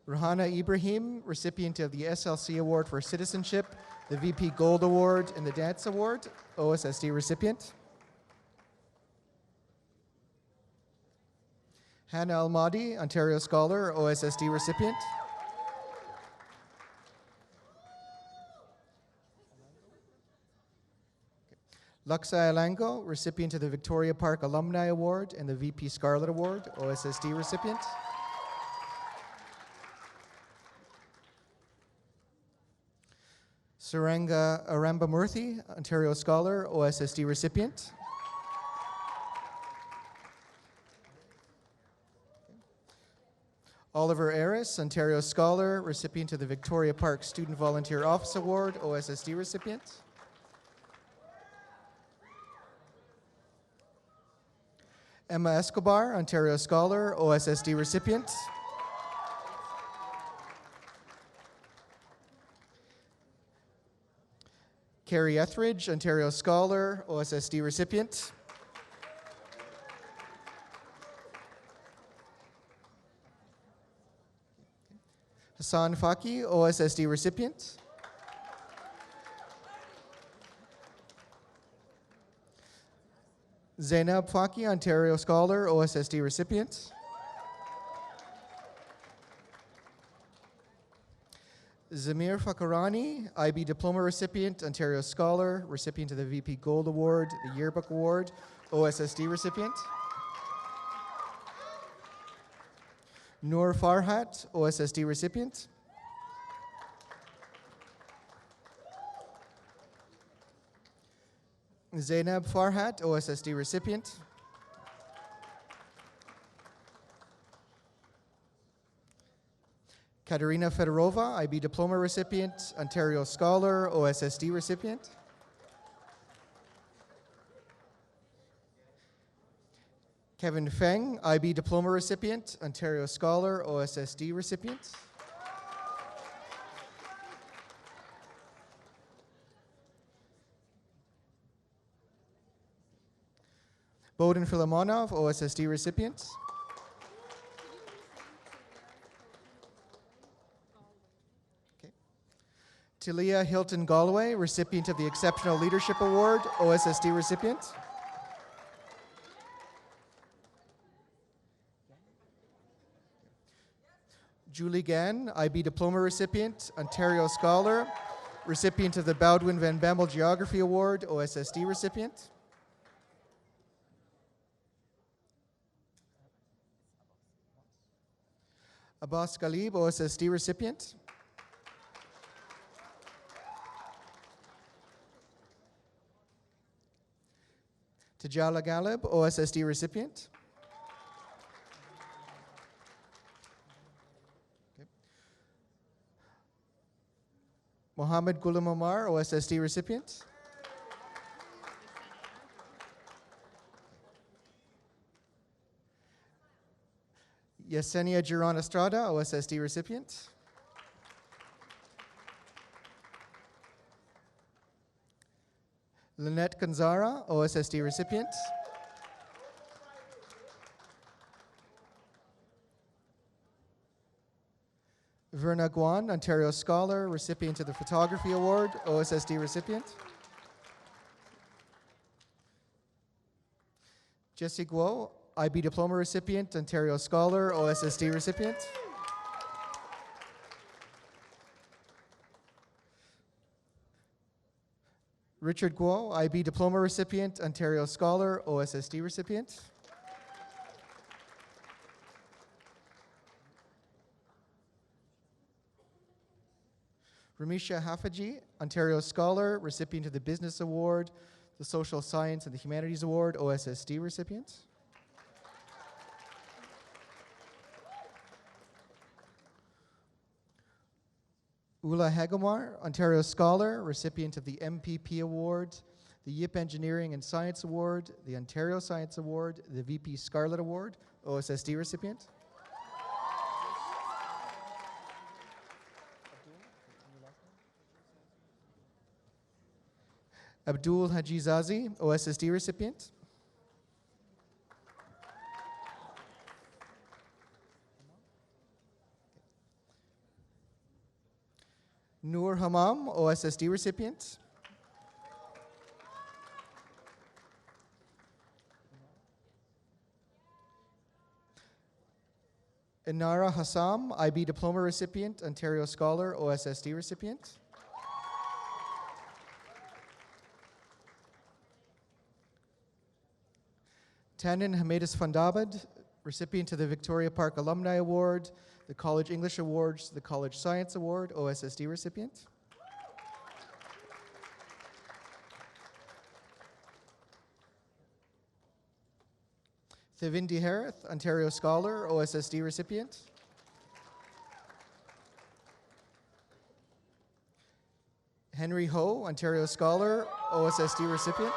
Rahana Ibrahim, recipient of the SLC Award for Citizenship, the VP Gold Award, and the Dance Award, OSSD recipient. Hannah Almadi, Ontario Scholar, OSSD recipient. Luxa Alango, recipient of the Victoria Park Alumni Award and the VP Scarlett Award, OSSD recipient. Saranga Arambamurthy, Ontario Scholar, OSSD recipient. Oliver Aris, Ontario Scholar, recipient of the Victoria Park Student Volunteer Office Award, OSSD recipient. Emma Escobar, Ontario Scholar, OSSD recipient. Carrie Etheridge, Ontario Scholar, OSSD recipient. Hassan Faki, OSSD recipient. Zainab Faki, Ontario Scholar, OSSD recipient. Zamir Fakarani, IB Diploma recipient, Ontario Scholar, recipient of the VP Gold Award, the Yearbook Award, OSSD recipient. Noor Farhat, OSSD recipient. Zainab Farhat, OSSD recipient. Katerina Fedorova, IB diploma recipient, Ontario Scholar, OSSD recipient. Kevin Feng, IB diploma recipient, Ontario Scholar, OSSD recipient. Bodin Filimonov, OSSD recipient. Okay. Talia Hilton Galway, recipient of the Exceptional Leadership Award, OSSD recipient. Julie Gann, IB diploma recipient, Ontario Scholar, recipient of the Baldwin Van Bemmel Geography Award, OSSD recipient. Abbas Ghalib, OSSD recipient. Tajala Galib, OSSD recipient. Okay. Mohammed Ghulam Omar, OSSD recipient. Yesenia Giron Estrada, OSSD recipient. Lynette Gonzara, OSSD recipient. Verna Guan, Ontario Scholar, recipient of the Photography Award, OSSD recipient. Jessie Guo, IB diploma recipient, Ontario Scholar, OSSD recipient. Richard Guo, IB diploma recipient, Ontario Scholar, OSSD recipient. Ramisha Hafaji, Ontario Scholar, recipient of the Business Award, the Social Science and the Humanities Award, OSSD recipient. Ula Hagomar, Ontario Scholar, recipient of the MPP Award, the YIP Engineering and Science Award, the Ontario Science Award, the VP Scarlett Award, OSSD recipient. Abdul Hajizazi, OSSD recipient. Noor Hamam, OSSD recipient. Inara Hassam, IB diploma recipient, Ontario Scholar, OSSD recipient. Tanin Hamedis Fandabad, recipient of the Victoria Park Alumni Award, the College English Awards, the College Science Award, OSSD recipient. Thevindi Harith, Ontario Scholar, OSSD recipient. Henry Ho, Ontario Scholar, OSSD recipient.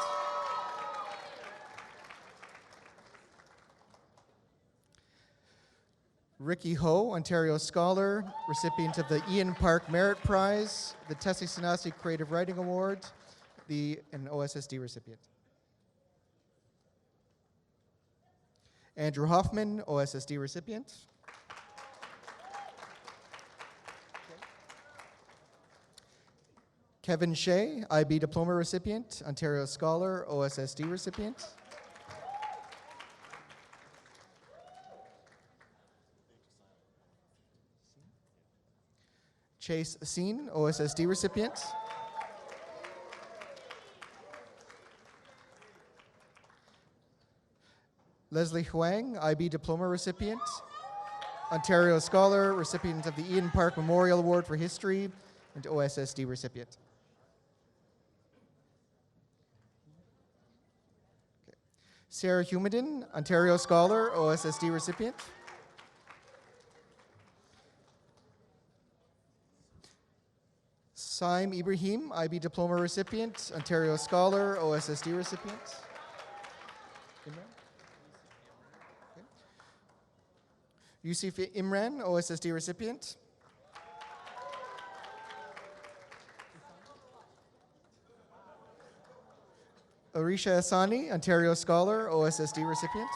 Ricky Ho, Ontario Scholar, recipient of the Ian Park Merit Prize, the Tessie Sanasi Creative Writing Award, an OSSD recipient. Andrew Hoffman, OSSD recipient. Kevin Shea, IB diploma recipient, Ontario Scholar, OSSD recipient. Chase Seen, OSSD recipient. Leslie Huang, IB diploma recipient, Ontario Scholar, recipient of the Ian Park Memorial Award for History, and OSSD recipient. Sarah Humadin, Ontario Scholar, OSSD recipient. Saim Ibrahim, IB Diploma recipient, Ontario Scholar, OSSD recipient. Yusuf Imran, OSSD recipient. Arisha Asani, Ontario Scholar, OSSD recipient.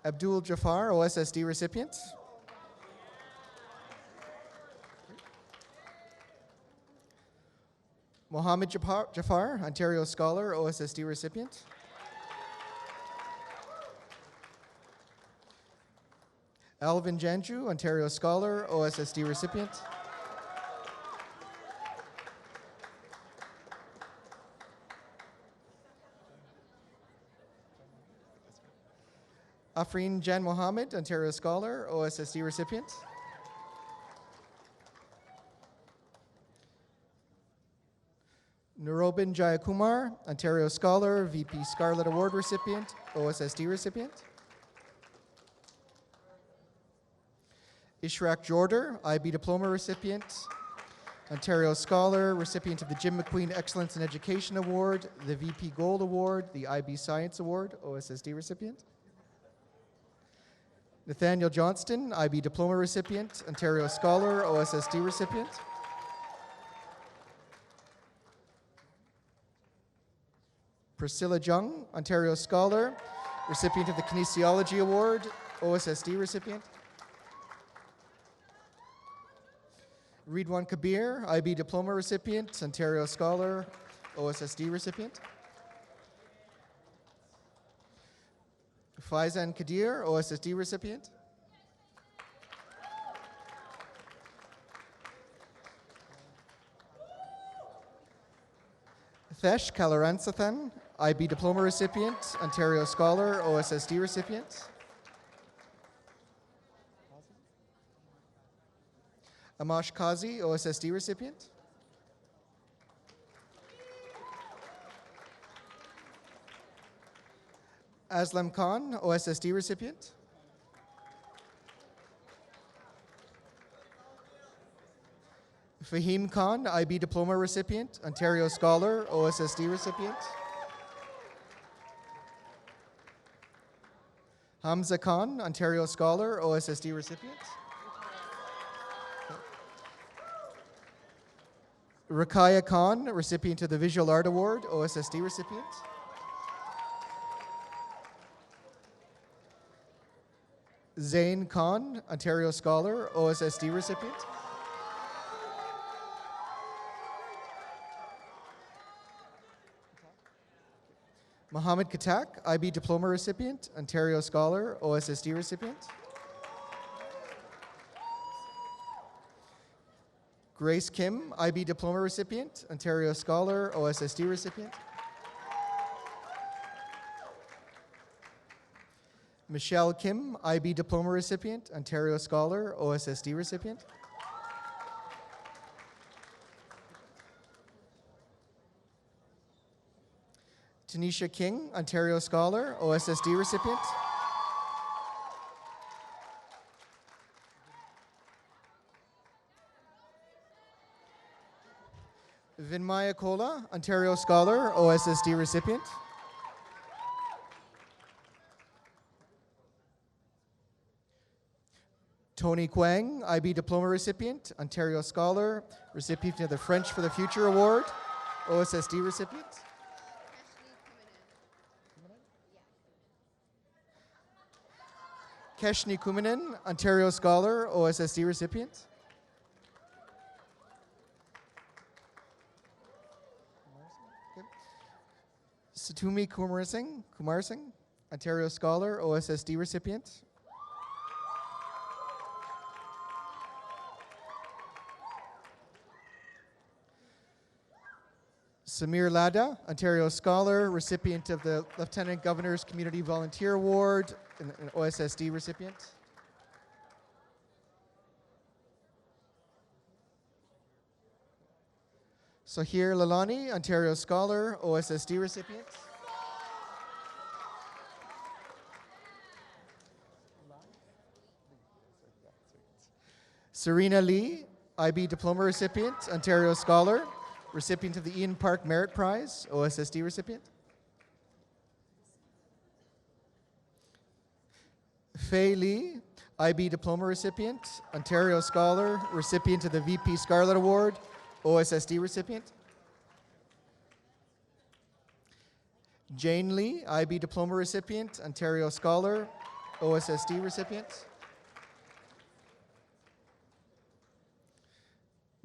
Abdul Jafar, OSSD recipient. Mohammed Jafar, Ontario Scholar, OSSD recipient. Alvin Janju, Ontario Scholar, OSSD recipient. Afreen Jan Mohammed, Ontario Scholar, OSSD recipient. Nurobin Jayakumar, Ontario Scholar, VP Scarlet Award recipient, OSSD recipient. Ishraq Jorder, IB Diploma recipient, Ontario Scholar, recipient of the Jim McQueen Excellence in Education Award, the VP Gold Award, the IB Science Award, OSSD recipient. Nathaniel Johnston, IB Diploma recipient, Ontario Scholar, OSSD recipient. Priscilla Jung, Ontario Scholar, recipient of the Kinesiology Award, OSSD recipient. Ridwan Kabir, IB Diploma recipient, Ontario Scholar, OSSD recipient. Faizan Kadir, OSSD recipient. Thesh Kalaransathan, IB Diploma recipient, Ontario Scholar, OSSD recipient. Amash Kazi, OSSD recipient. Aslam Khan, OSSD recipient. Fahim Khan, IB Diploma recipient, Ontario Scholar, OSSD recipient. Hamza Khan, Ontario Scholar, OSSD recipient. Rakaya Khan, recipient of the Visual Art Award, OSSD recipient. Zain Khan, Ontario Scholar, OSSD recipient. Mohammed Katak, IB Diploma recipient, Ontario Scholar, OSSD recipient. Grace Kim, IB Diploma recipient, Ontario Scholar, OSSD recipient. Michelle Kim, IB Diploma recipient, Ontario Scholar, OSSD recipient. Tanisha King, Ontario Scholar, OSSD recipient. Vinmaya Kola, Ontario Scholar, OSSD recipient. Tony Quang, IB Diploma recipient, Ontario Scholar, recipient of the French for the Future Award, OSSD recipient. Keshni Kuminen, Ontario Scholar, OSSD recipient. Satumi Kumar Singh, Ontario Scholar, OSSD recipient. Samir Lada, Ontario Scholar, recipient of the Lieutenant Governor's Community Volunteer Award, an OSSD recipient. Sahir Lalani, Ontario Scholar, OSSD recipient. Serena Lee, IB Diploma recipient, Ontario Scholar, recipient of the Ian Park Merit Prize, OSSD recipient. Fei Lee, IB Diploma recipient, Ontario Scholar, recipient of the VP Scarlet Award, OSSD recipient. Jane Lee, IB Diploma recipient, Ontario Scholar, OSSD recipient.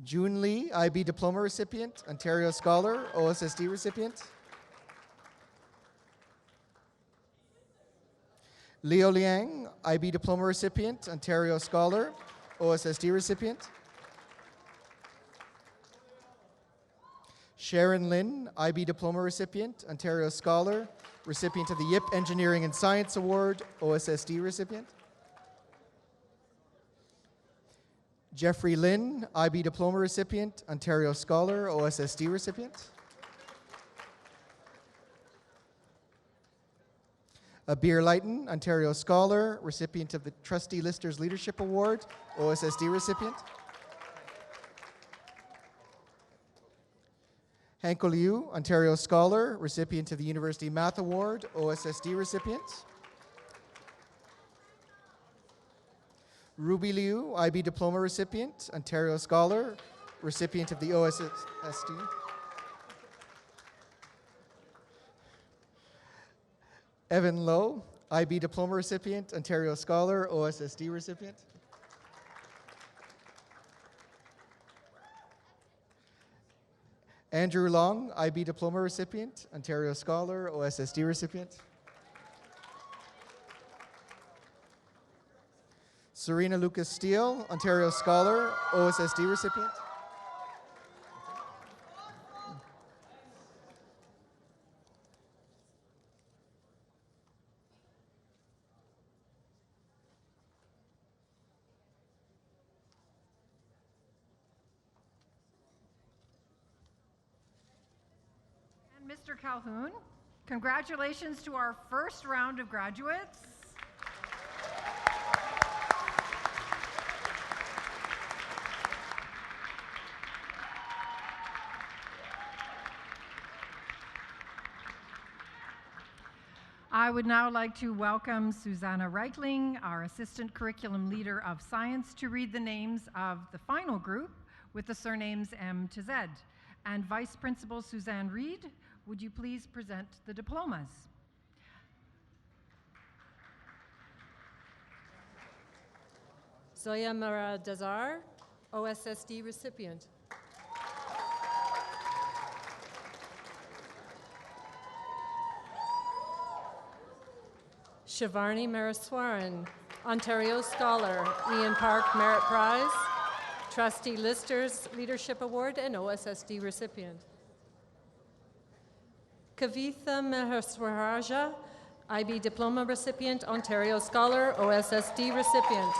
June Lee, IB Diploma recipient, Ontario Scholar, OSSD recipient. Leo Liang, IB Diploma recipient, Ontario Scholar, OSSD recipient. Sharon Lin, IB Diploma recipient, Ontario Scholar, recipient of the YIP Engineering and Science Award, OSSD recipient. Jeffrey Lin, IB Diploma recipient, Ontario Scholar, OSSD recipient. Abir Lighton, Ontario Scholar, recipient of the Trustee Lister's Leadership Award, OSSD recipient. Hanko Liu, Ontario Scholar, recipient of the University Math Award, OSSD recipient. Ruby Liu, IB Diploma recipient, Ontario Scholar, recipient of the OSSD. Evan Lowe, IB Diploma recipient, Ontario Scholar, OSSD recipient. Andrew Long, IB Diploma recipient, Ontario Scholar, OSSD recipient. Serena Lucas Steele, Ontario Scholar, OSSD recipient. And Mr. Calhoun, congratulations to our first round of graduates. I would now like to welcome Susanna Reichling, our Assistant Curriculum Leader of Science, to read the names of the final group with the surnames M to Z. And Vice Principal Suzanne Reed, would you please present the diplomas? Zoya Mara Dazar, OSSD recipient. Shivarni Maraswaran, Ontario Scholar, Ian Park Merit Prize, Trustee Lister's Leadership Award, and OSSD recipient. Kavitha Mahaswaraja, IB Diploma recipient, Ontario Scholar, OSSD recipient.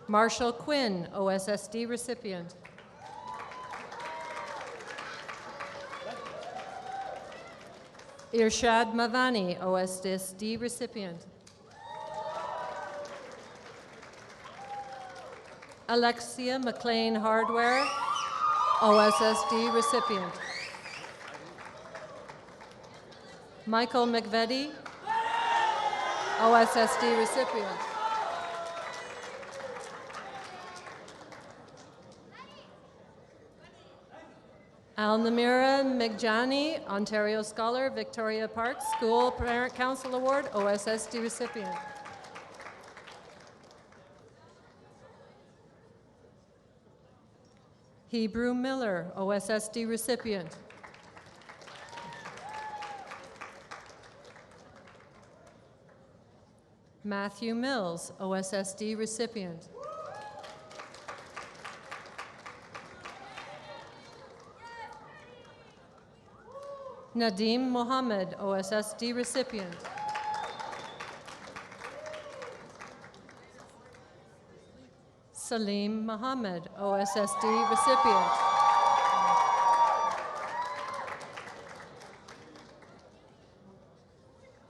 Marshall Quinn, OSSD recipient. Irshad Mavani, OSSD recipient. Alexia McLean Hardware, OSSD recipient. Michael McVetti, OSSD recipient. Alnamira Megjani, Ontario Scholar, Victoria Park School Parent Council Award, OSSD recipient. Hebrew Miller, OSSD recipient. Matthew Mills, OSSD recipient. Nadim Mohammed, OSSD recipient. Salim Mohammed, OSSD recipient.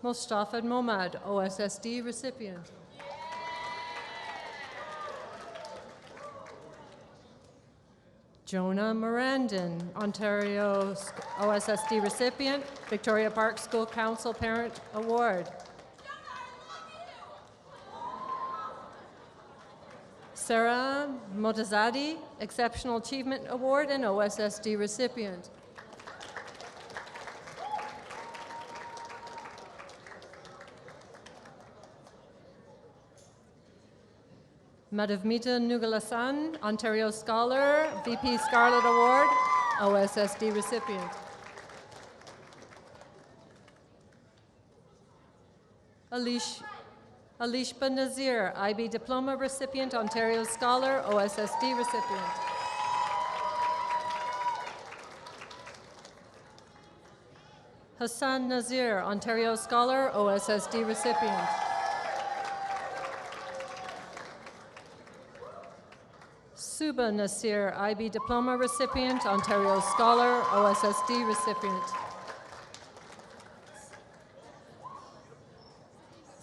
Mustafa Momad, OSSD recipient. Jonah Morandin, Ontario OSSD recipient, Victoria Park School Council Parent Award. Sarah Motazadi, Exceptional Achievement Award and OSSD recipient. Madhavmita Nugalasan, Ontario Scholar, VP Scarlet Award, OSSD recipient. Alishba Nazir, IB Diploma recipient, Ontario Scholar, OSSD recipient. Hassan Nazir, Ontario Scholar, OSSD recipient. Suba Nasir, IB Diploma recipient, Ontario Scholar, OSSD recipient.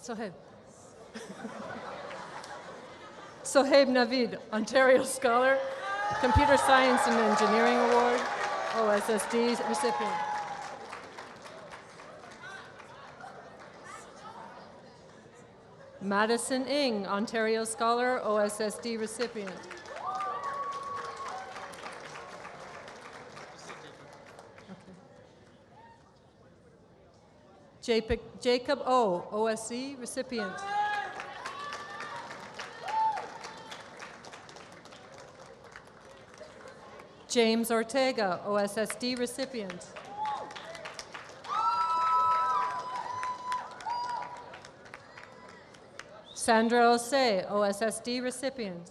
Sohaib. Sohaib Navid, Ontario Scholar, Computer Science and Engineering Award, OSSD recipient. Madison Ng, Ontario Scholar, OSSD recipient. Jacob O, OSC recipient. James Ortega, OSSD recipient. Sandra Osei, OSSD recipient.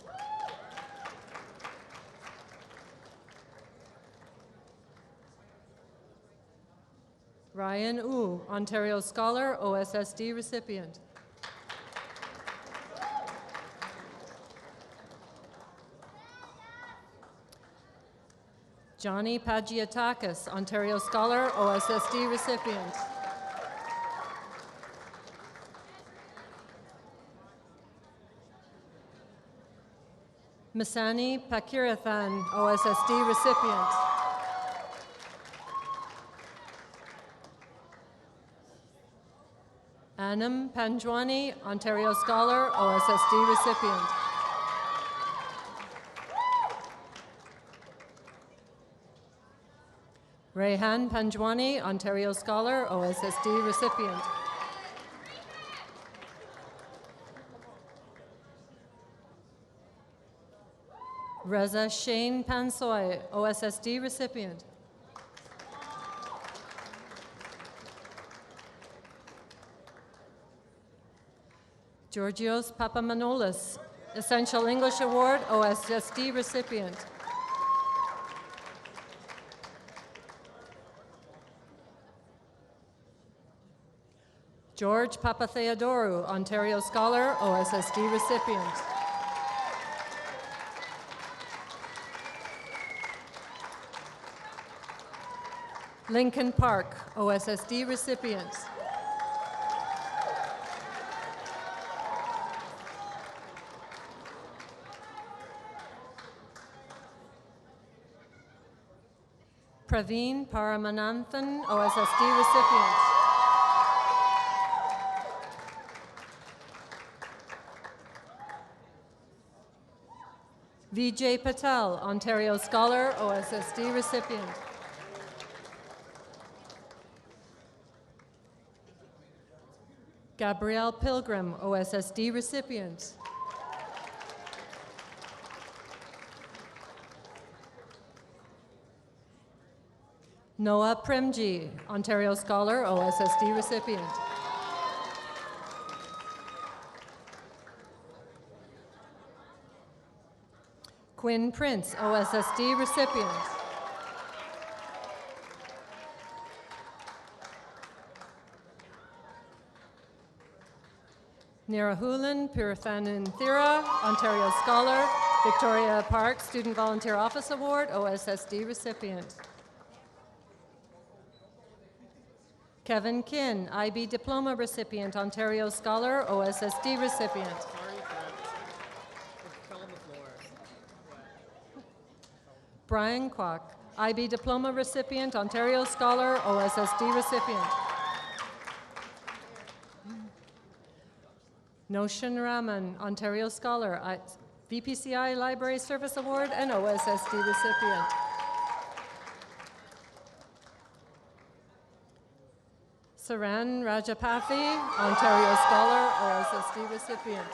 Ryan Wu, Ontario Scholar, OSSD recipient. Johnny Pagiatakis, Ontario Scholar, OSSD recipient. Masani Pakirathan, OSSD recipient. Anam Panjwani, Ontario Scholar, OSSD recipient. Rehan Panjwani, Ontario Scholar, OSSD recipient. Reza Shane Pansoy, OSSD recipient. Georgios Papamanolis, Essential English Award, OSSD recipient. George Papatheodorou, Ontario Scholar, OSSD recipient. Lincoln Park, OSSD recipient. Praveen Paramananthan, OSSD recipient. Vijay Patel, Ontario Scholar, OSSD recipient. Gabrielle Pilgrim, OSSD recipient. Noah Premji, Ontario Scholar, OSSD recipient. Quinn Prince, OSSD recipient. Nirahulan Pirathananthira, Ontario Scholar, Victoria Park Student Volunteer Office Award, OSSD recipient. Kevin Kin, IB Diploma recipient, Ontario Scholar, OSSD recipient. Brian Kwok, IB Diploma recipient, Ontario Scholar, OSSD recipient. Noshan Raman, Ontario Scholar, VPCI Library Service Award and OSSD recipient. Saran Rajapathy, Ontario Scholar, OSSD recipient.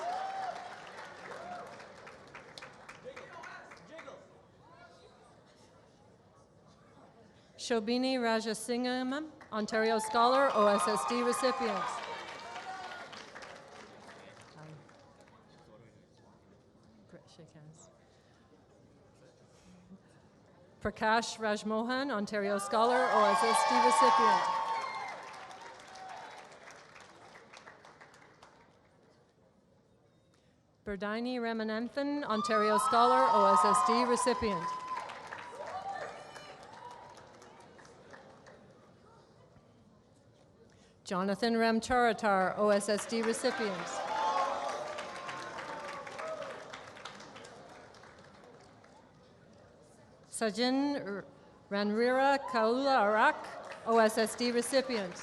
Shobini Rajasingham, Ontario Scholar, OSSD recipient. Shake hands. Prakash Rajmohan, Ontario Scholar, OSSD recipient. Berdini Ramanathan, Ontario Scholar, OSSD recipient. Jonathan Ramcharatar, OSSD recipient. Sajin Ranrira Kaula Arak, OSSD recipient.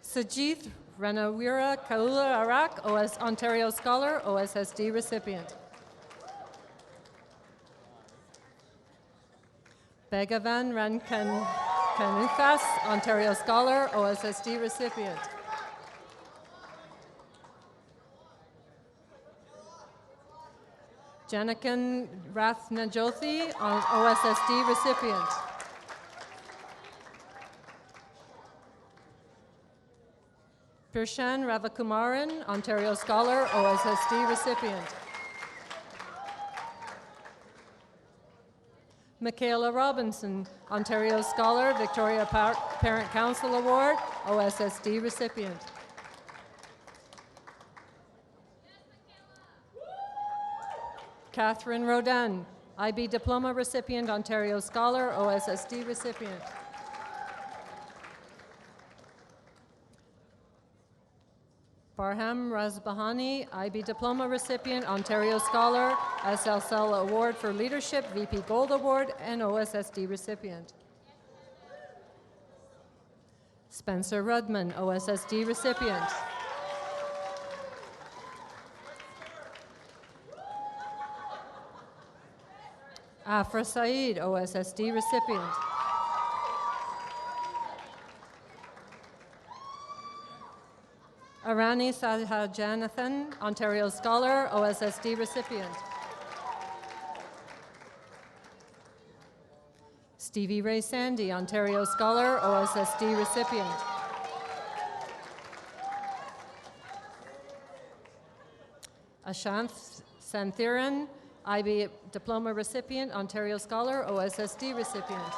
Sajith Ranawira Kaula Arak, Ontario Scholar, OSSD recipient. Begavan Rankanuthas, Ontario Scholar, OSSD recipient. Janakan Rathnajyothi, OSSD recipient. Pirshan Ravakumaran, Ontario Scholar, OSSD recipient. Michaela Robinson, Ontario Scholar, Victoria Parent Council Award, OSSD recipient. Catherine Rodin, IB Diploma recipient, Ontario Scholar, OSSD recipient. Barham Razbahani, IB Diploma recipient, Ontario Scholar, SLSL Award for Leadership, VP Gold Award, and OSSD recipient. Spencer Rudman, OSSD recipient. Afra Saeed, OSSD recipient. Arani Sahajanathan, Ontario Scholar, OSSD recipient. Stevie Ray Sandy, Ontario Scholar, OSSD recipient. Ashanth Santhiran, IB Diploma recipient, Ontario Scholar, OSSD recipient.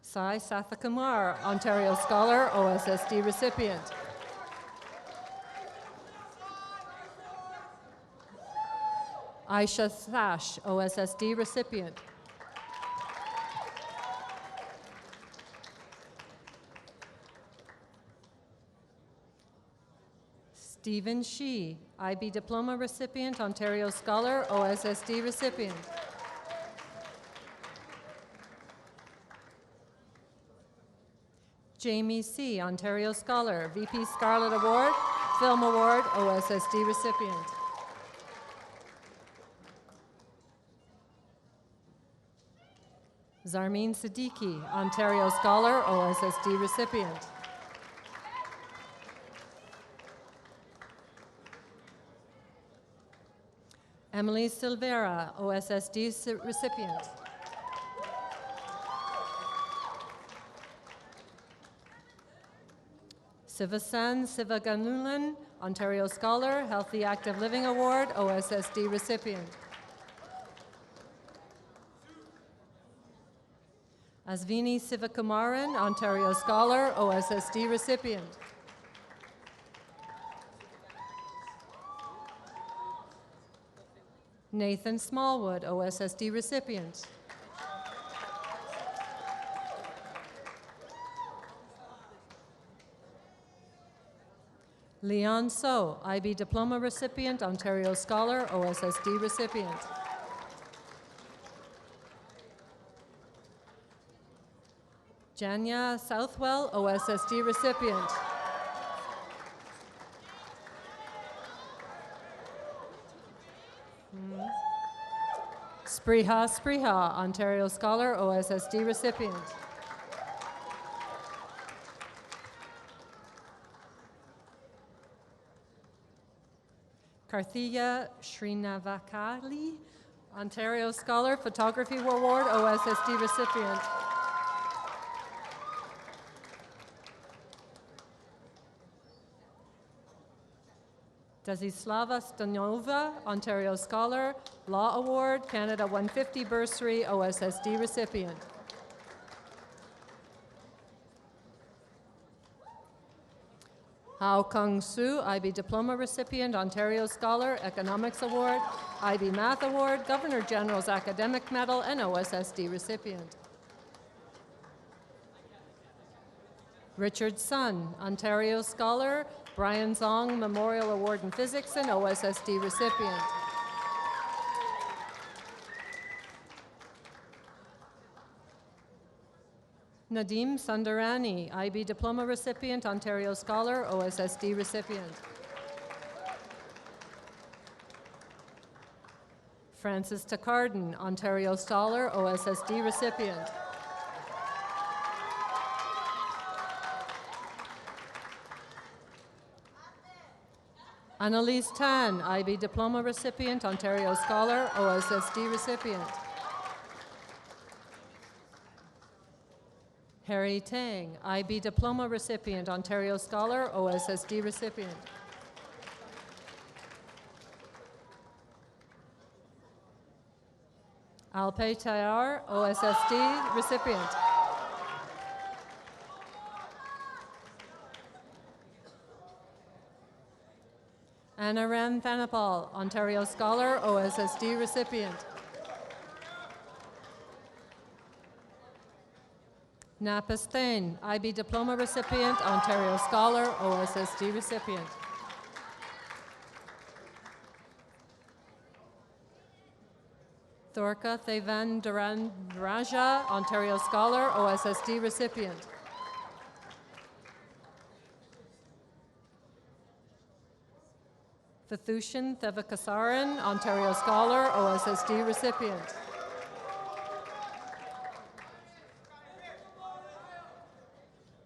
Sai Sathakumar, Ontario Scholar, OSSD recipient. Aisha Thash, OSSD recipient. Stephen Shee, IB Diploma recipient, Ontario Scholar, OSSD recipient. Jamie C., Ontario Scholar, VP Scarlet Award, Film Award, OSSD recipient. Zarmeen Siddiqui, Ontario Scholar, OSSD recipient. Emily Silvera, OSSD recipient. Sivasan Sivaganulan, Ontario Scholar, Healthy Active Living Award, OSSD recipient. Asvini Sivakumaran, Ontario Scholar, OSSD recipient. Nathan Smallwood, OSSD recipient. Leon So, IB Diploma recipient, Ontario Scholar, OSSD recipient. Janya Southwell, OSSD recipient. Spriha, Ontario Scholar, OSSD recipient. Karthika Srinavakali, Ontario Scholar, Photography Award, OSSD recipient. Desislava Stanova, Ontario Scholar, Law Award, Canada 150 Bursary, OSSD recipient. Hao Kung Su, IB Diploma recipient, Ontario Scholar, Economics Award, IB Math Award, Governor General's Academic Medal, and OSSD recipient. Richard Sun, Ontario Scholar, Brian Zong Memorial Award in Physics, and OSSD recipient. Nadeem Sundarani, IB Diploma recipient, Ontario Scholar, OSSD recipient. Francis Tacarden, Ontario Scholar, OSSD recipient. Annalise Tan, IB Diploma recipient, Ontario Scholar, OSSD recipient. Harry Tang, IB Diploma recipient, Ontario Scholar, OSSD recipient. Alpay Tayar, OSSD recipient. Anna Ram Thanapal, Ontario Scholar, OSSD recipient. Napas Thain, IB Diploma recipient, Ontario Scholar, OSSD recipient. Thorka Thevan Raja, Ontario Scholar, OSSD recipient. Vithushan Thevakasaran, Ontario Scholar, OSSD recipient.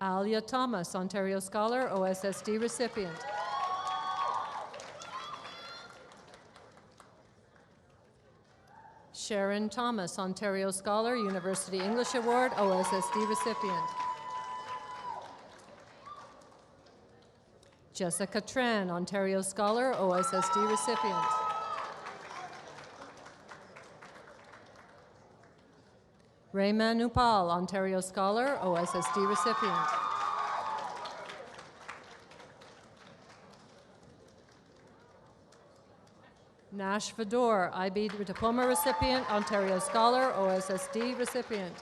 Alia Thomas, Ontario Scholar, OSSD recipient. Sharon Thomas, Ontario Scholar, University English Award, OSSD recipient. Jessica Tran, Ontario Scholar, OSSD recipient. Rayman Upal, Ontario Scholar, OSSD recipient. Nash Vador, IB Diploma recipient, Ontario Scholar, OSSD recipient.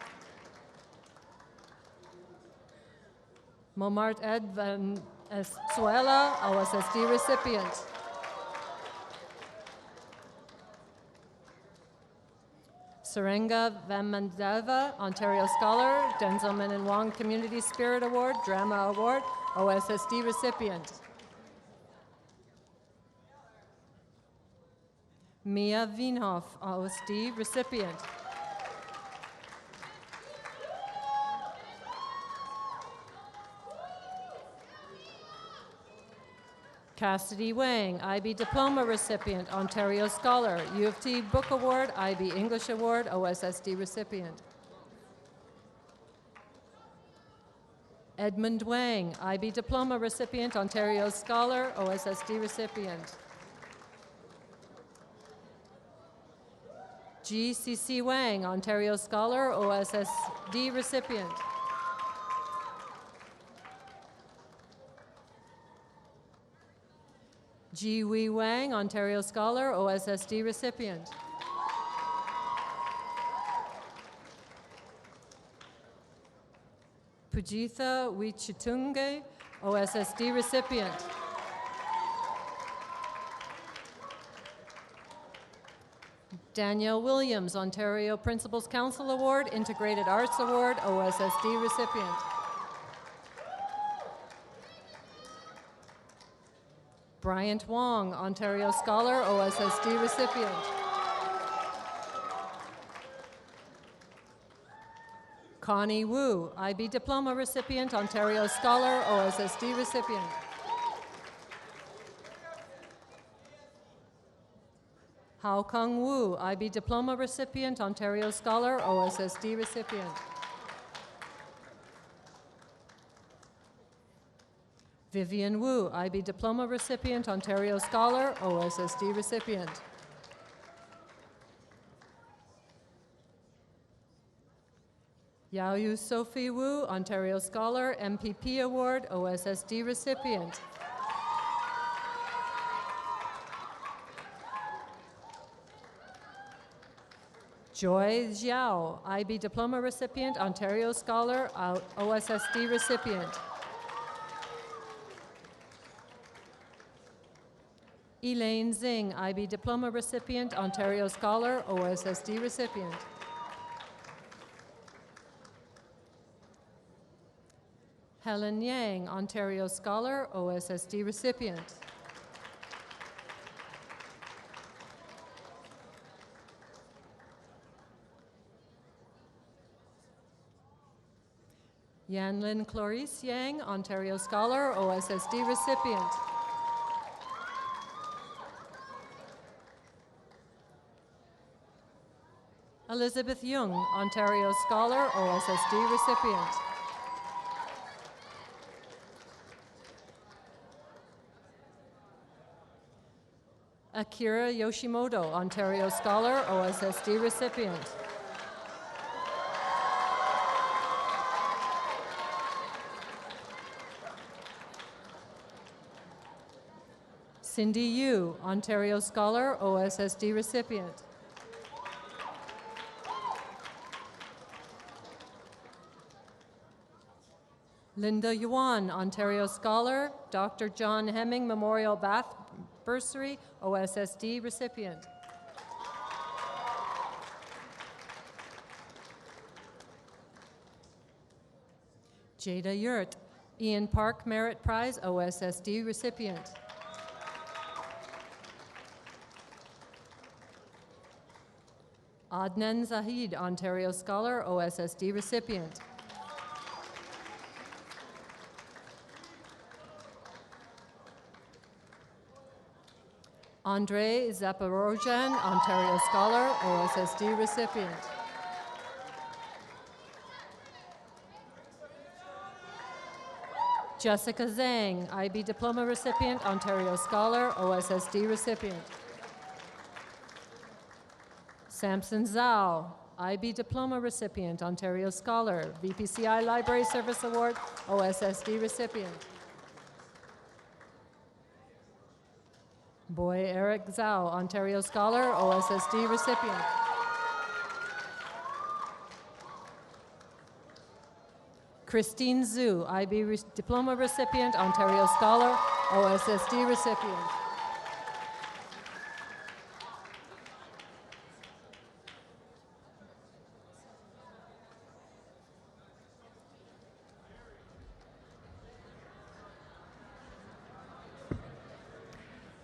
Momart Ed Van Suela, OSSD recipient. Sarenga Vamandava, Ontario Scholar, Denzelman and Wong Community Spirit Award, Drama Award, OSSD recipient. Mia Wienhoff, OSD recipient. Cassidy Wang, IB Diploma recipient, Ontario Scholar, U of T Book Award, IB English Award, OSSD recipient. Edmund Wang, IB Diploma recipient, Ontario Scholar, OSSD recipient. G.C.C. Wang, Ontario Scholar, OSSD recipient. Ji Wei Wang, Ontario Scholar, OSSD recipient. Pujitha Wichitunge, OSSD recipient. Danielle Williams, Ontario Principals Council Award, Integrated Arts Award, OSSD recipient. Bryant Wong, Ontario Scholar, OSSD recipient. Connie Wu, IB Diploma recipient, Ontario Scholar, OSSD recipient. Hao Kung Wu, IB Diploma recipient, Ontario Scholar, OSSD recipient. Vivian Wu, IB Diploma recipient, Ontario Scholar, OSSD recipient. Yao Yu Sophie Wu, Ontario Scholar, MPP Award, OSSD recipient. Joy Zhao, IB Diploma recipient, Ontario Scholar, OSSD recipient. Elaine Zing, IB Diploma recipient, Ontario Scholar, OSSD recipient. Helen Yang, Ontario Scholar, OSSD recipient. Yanlin Clarice Yang, Ontario Scholar, OSSD recipient. Elizabeth Young, Ontario Scholar, OSSD recipient. Akira Yoshimoto, Ontario Scholar, OSSD recipient. Cindy Yu, Ontario Scholar, OSSD recipient. Linda Yuan, Ontario Scholar, Dr. John Hemming Memorial Bath Bursary, OSSD recipient. Jada Yurt, Ian Park Merit Prize, OSSD recipient. Adnan Zahid, Ontario Scholar, OSSD recipient. Andre Zaporozhian, Ontario Scholar, OSSD recipient. Jessica Zhang, IB Diploma recipient, Ontario Scholar, OSSD recipient. Samson Zhao, IB Diploma recipient, Ontario Scholar, VPCI Library Service Award, OSSD recipient. Boy Eric Zhao, Ontario Scholar, OSSD recipient. Christine Zhu, IB Diploma recipient, Ontario Scholar, OSSD recipient.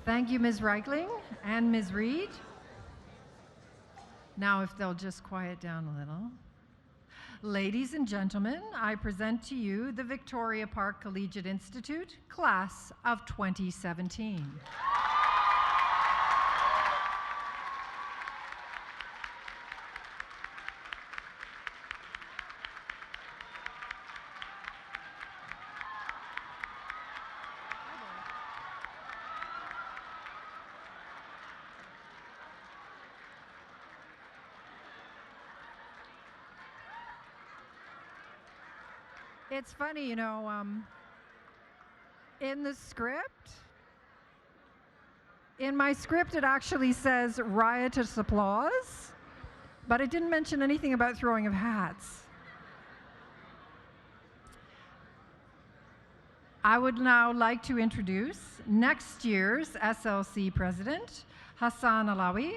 Thank you, Ms. Reichling and Ms. Reed. Now, if they'll just quiet down a little. Ladies and gentlemen, I present to you the Victoria Park Collegiate Institute, Class of 2017. It's funny, in the script, in my script, it actually says riotous applause, but it didn't mention anything about throwing of hats. I would now like to introduce next year's SLC president, Hassan Alawi.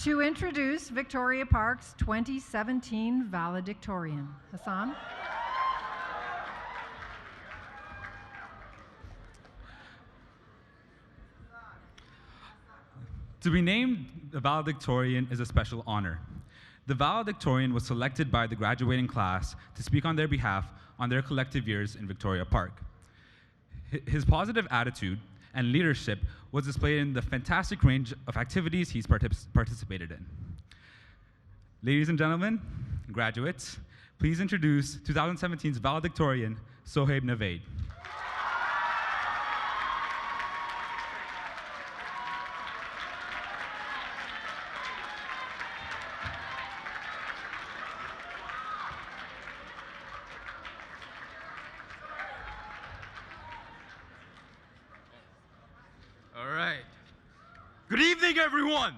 To introduce Victoria Park's 2017 valedictorian. Hassan? To be named the valedictorian is a special honor. The valedictorian was selected by the graduating class to speak on their behalf on their collective years in Victoria Park. His positive attitude and leadership was displayed in the fantastic range of activities he's participated in. Ladies and gentlemen, graduates, please introduce 2017's valedictorian, Sohaib Navaid. All right. Good evening, everyone.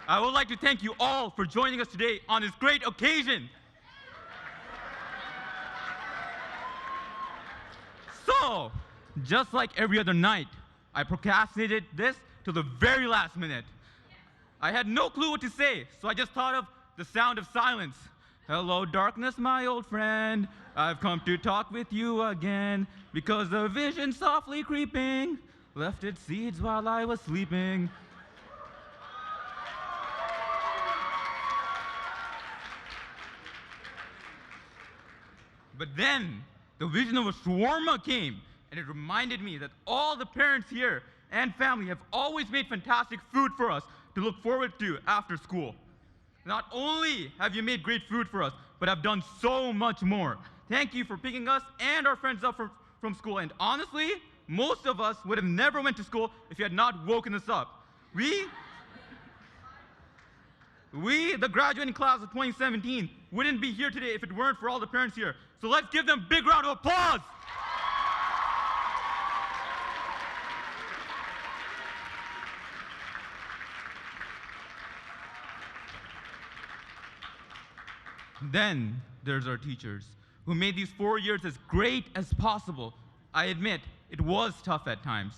I would like to thank you all for joining us today on this great occasion. So, just like every other night, I procrastinated this till the very last minute. I had no clue what to say, so I just thought of the sound of silence. Hello, darkness, my old friend. I've come to talk with you again, because the vision softly creeping left its seeds while I was sleeping. But then, the vision of a shawarma came, and it reminded me that all the parents here and family have always made fantastic food for us to look forward to after school. Not only have you made great food for us, but have done so much more. Thank you for picking us and our friends up from school. And honestly, most of us would have never went to school if you had not woken us up. We, the graduating class of 2017, wouldn't be here today if it weren't for all the parents here. So let's give them a big round of applause. Then there's our teachers, who made these 4 years as great as possible. I admit, it was tough at times.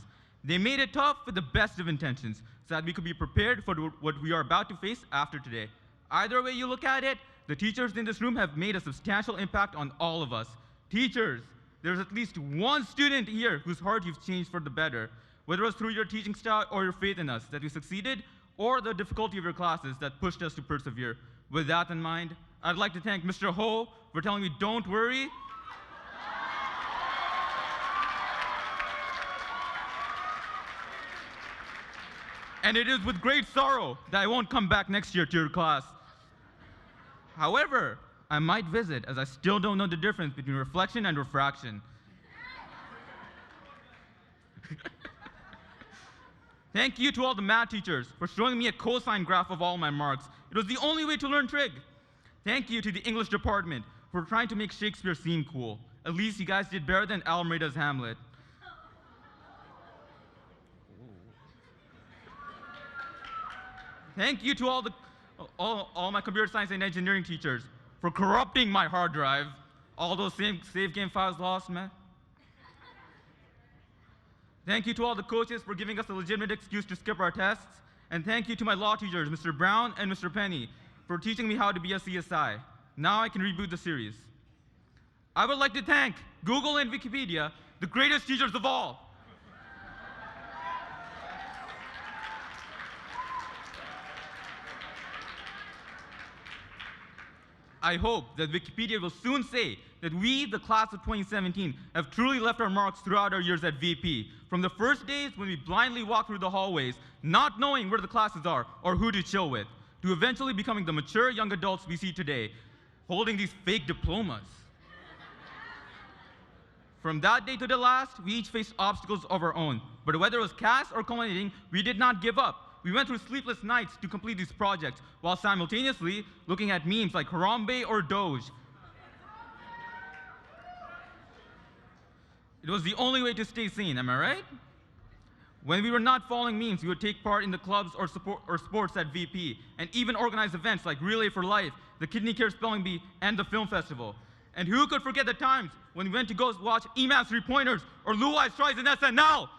They made it tough with the best of intentions, so that we could be prepared for what we are about to face after today. Either way you look at it, the teachers in this room have made a substantial impact on all of us. Teachers, there's at least one student here whose heart you've changed for the better, whether it was through your teaching style or your faith in us that we succeeded, or the difficulty of your classes that pushed us to persevere. With that in mind, I'd like to thank Mr. Ho for telling me don't worry. And it is with great sorrow that I won't come back next year to your class. However, I might visit, as I still don't know the difference between reflection and refraction. Thank you to all the math teachers for showing me a cosine graph of all my marks. It was the only way to learn trig. Thank you to the English department for trying to make Shakespeare seem cool. At least you guys did better than Almeida's Hamlet. Thank you to all my computer science and engineering teachers for corrupting my hard drive. All those save game files lost, man. Thank you to all the coaches for giving us a legitimate excuse to skip our tests. And thank you to my law teachers, Mr. Brown and Mr. Penny, for teaching me how to be a CSI. Now I can reboot the series. I would like to thank Google and Wikipedia, the greatest teachers of all. I hope that Wikipedia will soon say that we, the class of 2017, have truly left our marks throughout our years at VP. From the first days when we blindly walked through the hallways, not knowing where the classes are or who to chill with, to eventually becoming the mature young adults we see today, holding these fake diplomas. From that day to the last, we each faced obstacles of our own. But whether it was cast or culminating, we did not give up. We went through sleepless nights to complete these projects, while simultaneously looking at memes like Harambe or Doge. It was the only way to stay sane, am I right? When we were not following memes, we would take part in the clubs or sports at VP, and even organize events like Relay for Life, the Kidney Care Spelling Bee, and the Film Festival. And who could forget the times when we went to go watch Eman's Three Pointers or Lou Eyes Tries in SNL?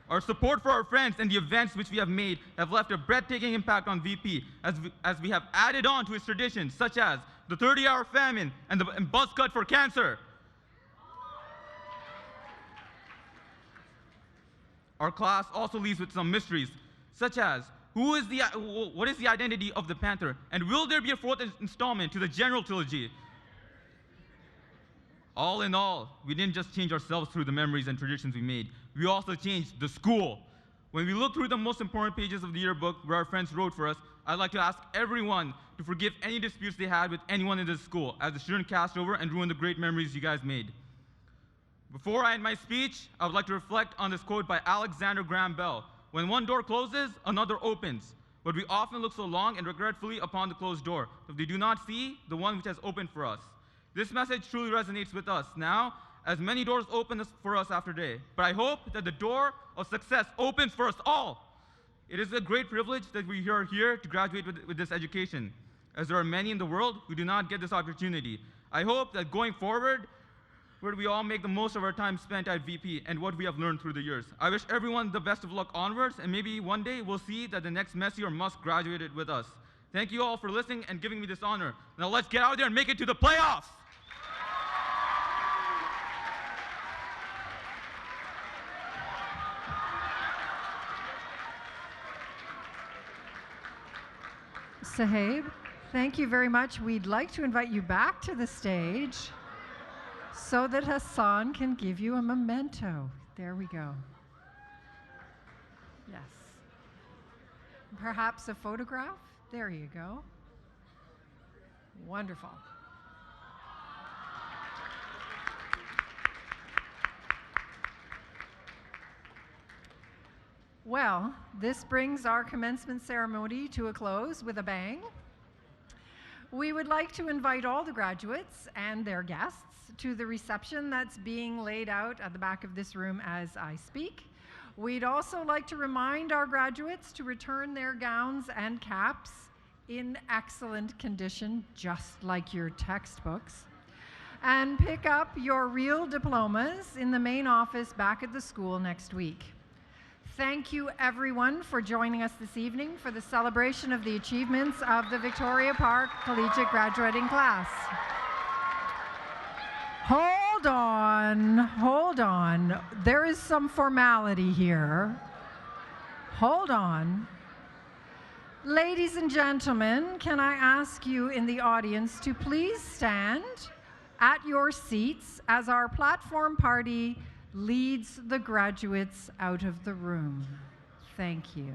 Our support for our friends and the events which we have made have left a breathtaking impact on VP as we have added on to its traditions, such as the 30-hour famine and bus cut for cancer. Our class also leaves with some mysteries, such as what is the identity of the Panther, and will there be a fourth installment to the General Trilogy? All in all, we didn't just change ourselves through the memories and traditions we made. We also changed the school. When we look through the most important pages of the yearbook where our friends wrote for us, I'd like to ask everyone to forgive any disputes they had with anyone in this school, as the shouldn't cast over and ruin the great memories you guys made. Before I end my speech, I would like to reflect on this quote by Alexander Graham Bell. When one door closes, another opens. But we often look so long and regretfully upon the closed door that we do not see the one which has opened for us. This message truly resonates with us now, as many doors open for us after today. But I hope that the door of success opens for us all. It is a great privilege that we are here to graduate with this education, as there are many in the world who do not get this opportunity. I hope that going forward, where we all make the most of our time spent at VP and what we have learned through the years. I wish everyone the best of luck onwards, and maybe one day we'll see that the next Messi or Musk graduated with us. Thank you all for listening and giving me this honor. Now let's get out there and make it to the playoffs! Sahib, thank you very much. We'd like to invite you back to the stage so that Hassan can give you a memento. There we go. Yes. Perhaps a photograph? There you go. Wonderful. Well, this brings our commencement ceremony to a close with a bang. We would like to invite all the graduates and their guests to the reception that's being laid out at the back of this room as I speak. We'd also like to remind our graduates to return their gowns and caps in excellent condition, just like your textbooks, and pick up your real diplomas in the main office back at the school next week. Thank you, everyone, for joining us this evening for the celebration of the achievements of the Victoria Park Collegiate graduating class. Hold on. There is some formality here. Hold on. Ladies and gentlemen, can I ask you in the audience to please stand at your seats as our platform party leads the graduates out of the room. Thank you.